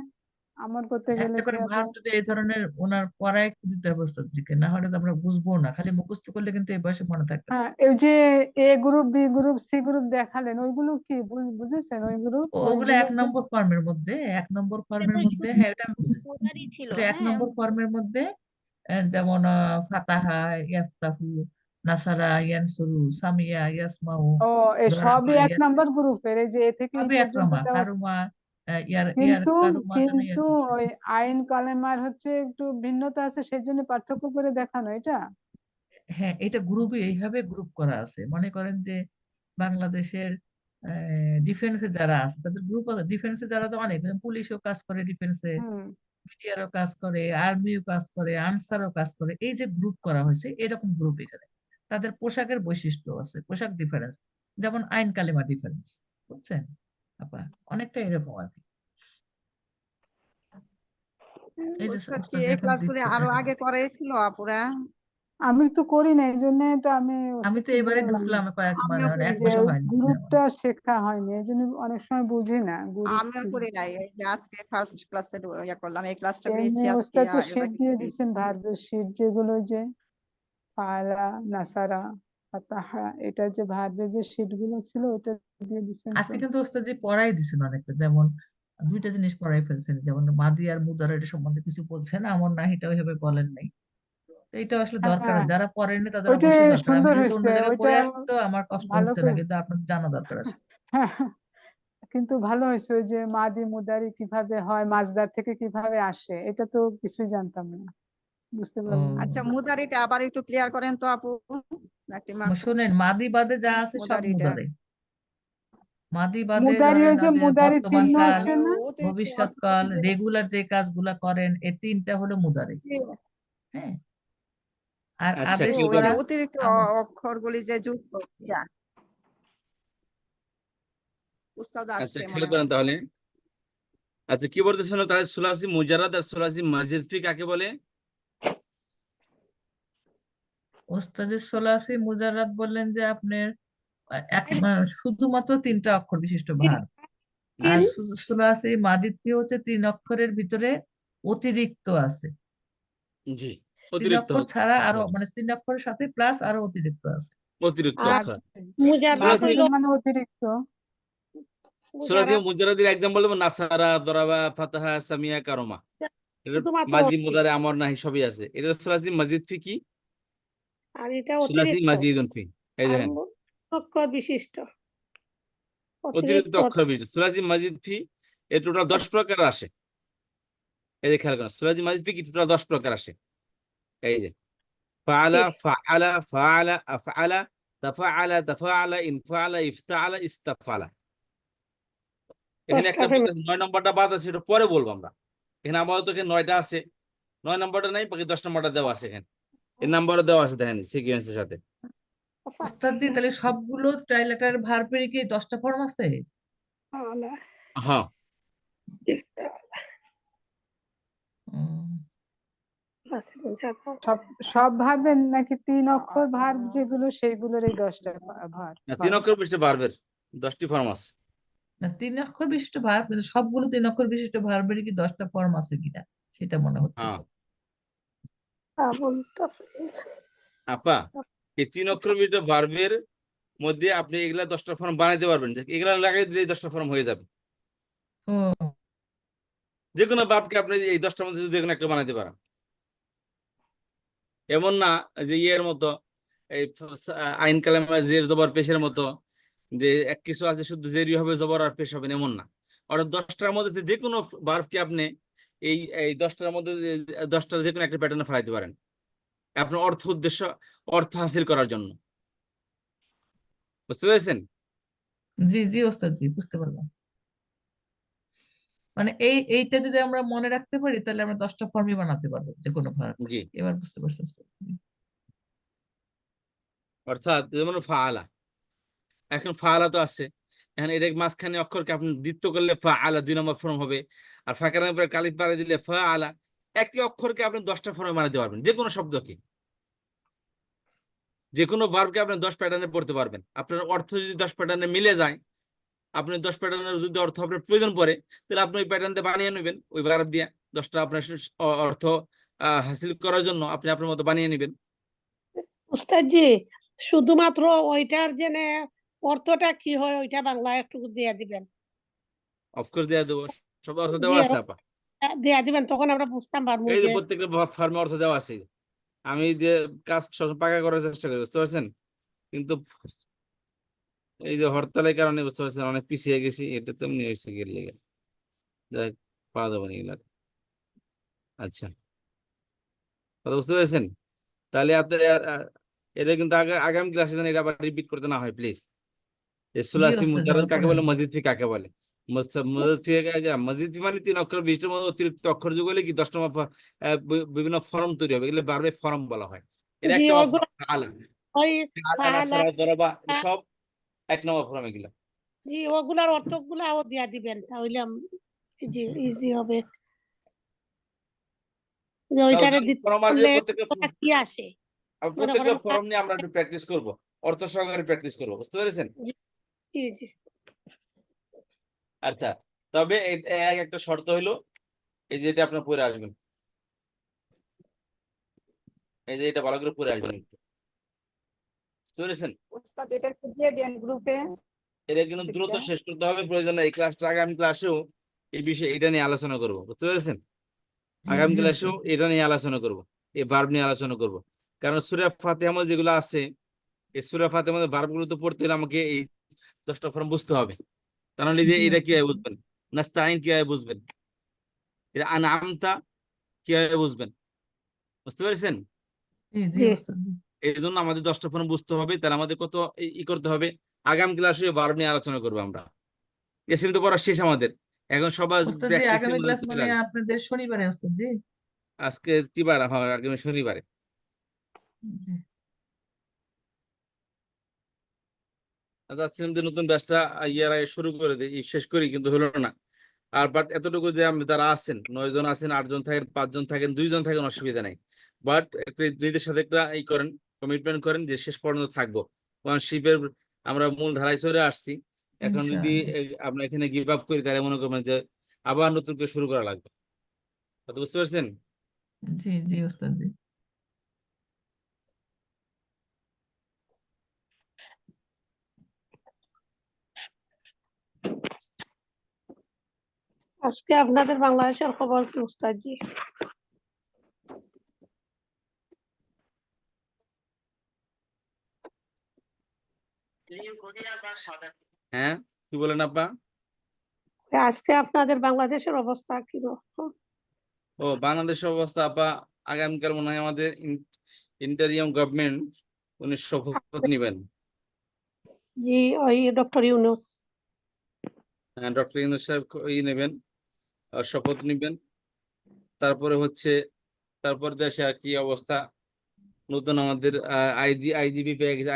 আমল করতে গেলে একটা কি করে হবে? ভাব যদি এই ধরনের ওনার পড়ায় একটু দিতে হবে ওস্তাদ দিকে, না হলে তো আমরা বুঝবো না, খালি মুখস্থ করলে কিন্তু এই বয়সে মনে থাকবে না। হ্যাঁ, এই যে A group, B group, C group দেখালেন, ওইগুলো কি বুঝেছেন? ওই গ্রুপ, ওগুলো ওইগুলো 1 নম্বর ফর্মের মধ্যে, 1 নম্বর ফর্মের মধ্যে, হ্যাঁ এটা আমি বুঝেছি। মুদারি ছিল, ওটা 1 হ্যাঁ। নম্বর ফর্মের মধ্যে যেমন ফাতাহা, ইয়াফতাহু, নাসারা, ইয়ানসুরু, সামিয়া, ইয়াসমাউ, ও, এই দরাবা, সবই এক নাম্বার গ্রুপের, এই যে এ থেকে এই সবই পর্যন্ত একরমা, দেওয়া আছে। কারুমা, ইয়ার ইয়ার কিন্তু কারুমা নামে কিন্তু এরকম শুরু। ওই আইন কালেমার হচ্ছে একটু ভিন্নতা আছে, সেই জন্য পার্থক্য করে দেখানো এটা। হ্যাঁ, এটা গ্রুপে এইভাবে গ্রুপ করা আছে। মনে করেন যে বাংলাদেশের ডিফেন্সে যারা আছে তাদের গ্রুপ আছে, ডিফেন্সে যারা তো অনেক, পুলিশও কাজ করে ডিফেন্সে, হুম। মিডিয়ারও কাজ করে, আর্মিও কাজ করে, আনসারও কাজ করে, এই যে গ্রুপ করা হয়েছে এরকম গ্রুপ এখানে। তাদের পোশাকের বৈশিষ্ট্য আছে, পোশাক ডিফারেন্স, যেমন আইন কালিমা ডিফারেন্স, বুঝছেন আপা? অনেকটা এরকম আর কি। এই যে ওস্তাদ কি ওস্তাদ এই এখন ক্লাসগুলি দিচ্ছে আরো দেখেন। আগে করাইছিল আপুরা? আমি তো করি না, এই জন্য তো আমি আমি তো ওস্তাদকে এবারে বললাম ঢুকলাম কয়েক আমিও মানে করি 1 যে মাসও হয়নি মনে হয় আমার। গ্রুপটা শেখা হয়নি, এই জন্য অনেক সময় বুঝি না গ্রুপ আমিও কি। করি নাই, এই যে আজকে ফার্স্ট ক্লাসে ইয়ে করলাম, এই ক্লাসটা এমনি পেয়েছি আজকে, ওস্তাদ তো এর শীট আগে দিয়ে করিনি। দিচ্ছেন, ভার্বের শীট, যেগুলো যে ফালা, নাসারা, ফাতাহা, এটা যে ভার্বের যে শীট গুলো ছিল, ওটা দিয়ে দিচ্ছেন তো। আজকে কিন্তু ওস্তাদ জি পড়াই দিছেন অনেকটা, যেমন 2টা জিনিস পড়াই ফেলছেন, যেমন মাদি আর মুদারের সম্বন্ধে কিছু বলছেন, আমার নাহিটা ওইভাবে বলেন নাই। তো এটা আসলে দরকার হ্যাঁ, আছে, যারা পড়েননি তাদের ওইটা অবশ্যই দরকার। আমি সুন্দর যেহেতু অন্য হয়েছে, জায়গায় ওইটা পড়ে আসছি তো আমার কষ্ট ভালো হচ্ছে না, করে। কিন্তু আপনার জানা দরকার আছে। হ্যাঁ, কিন্তু ভালো হয়েছে, ওই যে মাদি মুদারি কিভাবে হয়, মাজদার থেকে কিভাবে আসে, এটা তো কিছুই জানতাম না, বুঝতে পারলাম না। আচ্ছা, মুদারিটা আবার একটু ক্লিয়ার করেন তো আপু, নাকিমা আপু, শোনেন, মাদি বাদে যা আছে সব মুদারিটা। মুদারে। মাদি বাদে মুদারি, ধরেন ওই যে ওই যে মুদারি বর্তমান চিহ্ন কাল, আছে না? অতিরিক্ত ভবিষ্যৎ অর্থ কাল, যে- রেগুলার যে কাজগুলা করেন, এই 3টা হলো মুদারে। হ্যাঁ, আর আচ্ছা, আদেশ কেউ ওই যে করা অতিরিক্ত আমল। অক্ষরগুলি যে যুক্ত, উস্তাদ আচ্ছা আসছে খেয়াল মনে হয়। করেন তাহলে। আচ্ছা কি বলতেছিল তাহলে, সুলাসি মুজারাদ আর সুলাসি মাজিদ ফি কাকে বলে? ওস্তাদের সোলাসি মুজাররাদ বললেন যে আপনার শুধুমাত্র 3টা অক্ষর বিশিষ্ট ভার। আর সুলাসি মাজিদ কি হচ্ছে 3 অক্ষরের ভিতরে অতিরিক্ত আছে, জি, 3 অতিরিক্ত অক্ষর হচ্ছে। ছাড়া আরো, মানে 3 অক্ষরের সাথে প্লাস আরো অতিরিক্ত আছে। অতিরিক্ত আর অক্ষর। মুজাররাদ সুলাসি হইল মানে অতিরিক্ত। সুলাসি মুজাররাদ মুজারাদের এক্সাম্পল বলবো নাসারা, দরাবা, ফাতাহা, সামিয়া, কারমা। এটা শুধুমাত্র মাজি অতিরিক্ত, মুদারে আমর নাহি সবই আছে। এটা সুলাসি মাজিদ ফি কি? আর এটা সুলাসি অতিরিক্ত, মাজিদুন ফি। এই আর দেখেন, অক্ষর বিশিষ্ট, অতিরিক্ত অতিরিক্ত অক্ষর বিশিষ্ট সুলাসি মাজিদ ফি, এর টোটাল 10 প্রকার আসে। এই যে খেয়াল করেন, সুলাসি মাজিদ ফি কি টোটাল 10 প্রকার আসে। এই যে ফাআলা, ফাআলা, ফাআলা, আফআলা, তাফআলা, তাফআলা, ইনফআলা, ইফতাআলা, ইস্তাফআলা। এখানে 10টা একটা ফেমিনা। 9 নম্বরটা বাদ আছে, এটা পরে বলবো আমরা। এখানে আমাদের তো এখানে 9টা আছে, 9 নম্বরটা নাই, বাকি 10 নম্বরটা দেওয়া আছে এখানে। এই নাম্বারও দেওয়া আছে দেখেন সিকোয়েন্সের সাথে। ওস্তাদ জি তাহলে সবগুলো ট্রাইলেটার ভার্বের কি 10টা ফর্ম আছে? হ্যাঁ, উম, সব সব ভার্বের নাকি 3 অক্ষর ভার্ব যেগুলো, সেইগুলোর এই 10টা ভার? 3 অক্ষর বিশিষ্ট ভার্বের 10টি ফর্ম আছে। না 3 অক্ষর বিশিষ্ট ভার্ব, কিন্তু সবগুলো 3 অক্ষর বিশিষ্ট ভার্বেরই কি 10টা ফর্ম আছে কিনা সেটা মনে হচ্ছে। হ্যাঁ আবুল তাফসীর। আপা, এই 3 অক্ষর বিশিষ্ট ভার্বের মধ্যে আপনি এগুলা 10টা ফর্ম বানাইতে পারবেন, যে এগুলা লাগাই দিলে 10টা ফর্ম হয়ে যাবে। ও যে কোনো ভার্বকে আপনি এই 10টার মধ্যে যে কোনো একটা বানাইতে পারেন। এমন না যে ইয়ের মতো এই আইন কালামে জের জবর পেশের মতো, যে এক কিছু আছে শুধু জেরই হবে জবর আর পেশ হবে না, এমন না। অর্থাৎ 10টার মধ্যে যে কোনো ভার্বকে আপনি এই এই 10টার মধ্যে 10টার যে কোনো একটা প্যাটার্নে ফেলাইতে পারেন আপনার অর্থ হাসিল করার জন্য। বুঝতে পেরেছেন? জি জি ওস্তাদ জি, বুঝতে পারলাম। মানে এইটা যদি আমরা মনে রাখতে পারি তাহলে আমরা 10টা ফর্মই বানাতে পারবো যে কোনো ভার্ব। জি, এবার বুঝতে পারছি ওস্তাদ। অর্থাৎ যেমন ফাআলা, এখন ফাআলা তো আছে, এখন এটা মাঝখানে অক্ষরকে আপনি দ্বিত্ব করলে ফাআলা 2 নম্বর ফর্ম হবে, আর ফাঁকার উপরে কালিফ পাড়ে দিলে ফাআলা। একই অক্ষরকে আপনি 10টা ফর্মে বানাতে পারবেন, যে কোনো শব্দকে, যে কোনো ভার্বকে আপনি 10 প্যাটার্নে পড়তে পারবেন। আপনার অর্থ যদি 10 প্যাটার্নে মিলে যায়, আপনি 10 প্যাটার্নের যদি অর্থ আপনার প্রয়োজন পড়ে, তাহলে আপনি ওই প্যাটার্ন দিয়ে বানিয়ে নেবেন, ওই ভার্ব দিয়ে 10টা আপনার অর্থ হাসিল করার জন্য আপনি আপনার মতো বানিয়ে নেবেন। উস্তাদ জি, শুধুমাত্র ওইটার জেনে অর্থটা কি হয় ওইটা বাংলায় একটু দিয়ে দিবেন। অফকোর্স দেওয়া দেবো, সব অর্থ জি দেওয়া আছে আপা। দিয়ে দিবেন, তখন আমরা বুঝতাম পারবো এই যে যে প্রত্যেকটা ফার্মে অর্থ দেওয়া আছে, আমি যে কাজ সব পাকা করার চেষ্টা করি, বুঝতে পারছেন? কিন্তু এই যে হরতালের কারণে, বুঝতে পারছেন, অনেক পিছিয়ে গেছি, এটা তেমনি হয়েছে গেলে যাই পাওয়া যাবে না এগুলা। আচ্ছা, কথা বুঝতে পেরেছেন? তাহলে আপনি এটা কিন্তু আগামী ক্লাসে যেন এটা আবার রিপিট করতে না হয়, প্লিজ। জি সুলাসি ওস্তাদ জি, মুজাররদ আমরা কাকে পড়ে বলে, নেবো। মসজিদ ফি কাকে বলে? মসজিদ ফি মসজিদ ফি মানে 3 অক্ষর বিশিষ্ট অতিরিক্ত অক্ষর যোগ হলে কি 10 নম্বর বিভিন্ন ফর্ম তৈরি হবে, এগুলো বারবার ফর্ম বলা হয়। এটা জি এক নম্বর ওইগুলো ফর্ম আলা, ওই আলা ফাহালা, সারা দরবা, সব 1 নম্বর ফর্ম এগুলো। জি ওগুলার অর্থগুলাও দিয়া দিবেন, তাহলে জি ইজি হবে যে ওইটারে দিতে ফর্ম আসবে করলে প্রত্যেকটা ওটা কি আসে। মনে প্রত্যেকটা করেন ফর্ম নিয়ে আমরা একটু প্র্যাকটিস করব, অর্থ সহকারে প্র্যাকটিস করব, বুঝতে পেরেছেন? জি জি আচ্ছা, তবে একটা শর্ত হলো, এই যে এটা আপনার পড়ে আসবেন, এই যে এটা ভালো করে পড়ে আসবেন একটু, বুঝতে পেরেছেন? উস্তাদ এটা একটু দিয়ে দেন গ্রুপে। এটা কিন্তু দ্রুত শেষ করতে হবে, প্রয়োজন এই ক্লাসটা আগামী ক্লাসেও এই বিষয়ে এটা নিয়ে আলোচনা করব, বুঝতে পেরেছেন? জি আগামী জি ক্লাসেও ওস্তাদ। এটা নিয়ে আলোচনা করব, এই ভার্ব নিয়ে আলোচনা করব। কারণ সূরা ফাতিহা মধ্যে যেগুলো আছে, এই সূরা ফাতিহার মধ্যে ভার্ব গুলো তো পড়তে হলে আমাকে এই 10টা ফর্ম বুঝতে হবে। তাহলে যে জি এটা ওস্তাদ। কিভাবে বুঝবেন, নাস্তাইন কিভাবে বুঝবেন, এটা আনআমতা কিভাবে বুঝবেন, বুঝতে পেরেছেন? জি জি জি ওস্তাদ জি। এই জন্য আমাদের 10টা ফর্ম বুঝতে হবে, তাহলে আমাদের কত করতে হবে। আগামী ক্লাসে ভার্ব নিয়ে আলোচনা করবো আমরা। এসএমই তো পড়া শেষ আমাদের, এখন সবাই ওস্তাদ জি, প্র্যাকটিসের আগামী মধ্যে ক্লাস চলে মানে আসবে। আপনাদের শনিবারে ওস্তাদ জি। আজকে কি বার? হ্যাঁ, আগামী শনিবারে। জি যাচ্ছিলাম যে নতুন ব্যাচটা ইয়ার আগে শুরু করে দিই, শেষ করি, কিন্তু হলো না। আর বাট এতটুকু যে যারা আছেন, 9 জন আছেন, 8 জন থাকেন, 5 জন থাকেন, 2 জন থাকেন, অসুবিধা নাই। বাট একটা নিজেদের সাথে একটা করেন, কমিটমেন্ট করেন যে শেষ পর্যন্ত থাকবো। কারণ শিপের আমরা মূল ধারায় চলে আসছি। এখন যদি ইনশাআল্লাহ। আমরা এখানে গিভ আপ করি, তাহলে মনে করবেন যে আবার নতুন করে শুরু করা লাগবে। কথা বুঝতে পারছেন? জি জি ওস্তাদ জি। আজকে আপনাদের বাংলাদেশের খবর কি উস্তাদ জি? হ্যাঁ, কি বলেন আপা? আজকে আপনাদের বাংলাদেশের অবস্থা কি রকম? ও, বাংলাদেশের অবস্থা আপা, আগামীকাল মনে হয় আমাদের ইন্টারিয়াম গভর্নমেন্ট উনি শপথ নিবেন। জি ওই ডক্টর ইউনূস। ডক্টর ইউনূস সাহেব নেবেন, শপথ নিবেন। তারপরে হচ্ছে, তারপর দেশে আর কি অবস্থা, নতুন আমাদের আইজিপি পেয়ে গেছে,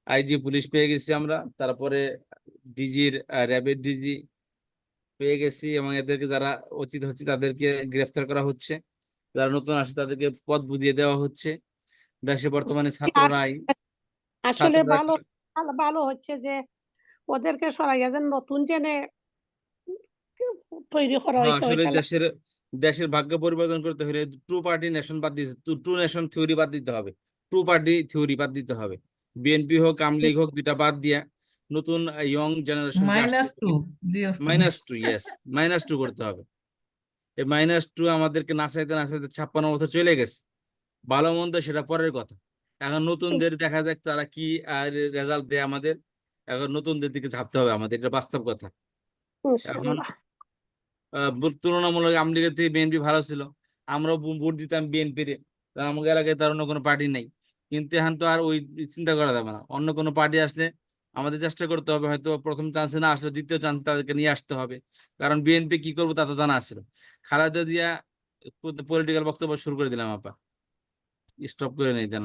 আইজি পুলিশ পেয়ে গেছি আমরা। তারপরে ডিজির র্যাবের ডিজি পেয়ে গেছি, এবং এদেরকে যারা অতীত হচ্ছে তাদেরকে গ্রেফতার করা হচ্ছে, যারা নতুন আসে তাদেরকে পদ বুঝিয়ে দেওয়া হচ্ছে। দেশে বর্তমানে আর ছাত্ররাই আসলে ছাত্ররা ভালো ভালো হচ্ছে যে ওদেরকে সরাইয়া যেন নতুন জেনে তৈরি করা হ্যাঁ, হয়েছে আসলে ওইটা দেশের ভাগ্য পরিবর্তন করতে হলে টু পার্টি নেশন বাদ দিতে টু নেশন থিওরি বাদ দিতে হবে, টু পার্টি থিওরি বাদ দিতে হবে। বিএনপি হোক, আওয়ামী লীগ হোক, দুটা বাদ দিয়া নতুন ইয়ং জেনারেশন -2 জি ওস্তাদ। -2, ইয়েস, -2 করতে হবে। এই -2 আমাদেরকে নাচাইতে নাচাইতে 56 বছর চলে গেছে। ভালো মন্দ সেটা পরের কথা। এখন নতুনদের দেখা যাক তারা কি রেজাল্ট দেয় আমাদের। এখন নতুনদের দিকে ঝাঁপতে হবে আমাদের, এটা বাস্তব কথা। এখন ইনশাআল্লাহ। তুলনামূলক আওয়ামী লীগের থেকে বিএনপি ভালো ছিল, আমরাও ভোট দিতাম বিএনপির। আমাদের এলাকায় তার অন্য কোনো পার্টি নাই, কিন্তু এখন তো আর ওই চিন্তা করা যাবে না। অন্য কোনো পার্টি আসলে আমাদের চেষ্টা করতে হবে, হয়তো প্রথম চান্সে না আসলে দ্বিতীয় চান্স তাদেরকে নিয়ে আসতে হবে। কারণ বিএনপি কি করবো তা তো জানা ছিল। খালেদা জিয়া পলিটিক্যাল বক্তব্য শুরু করে দিলাম, আপা স্টপ করে নেই দেন।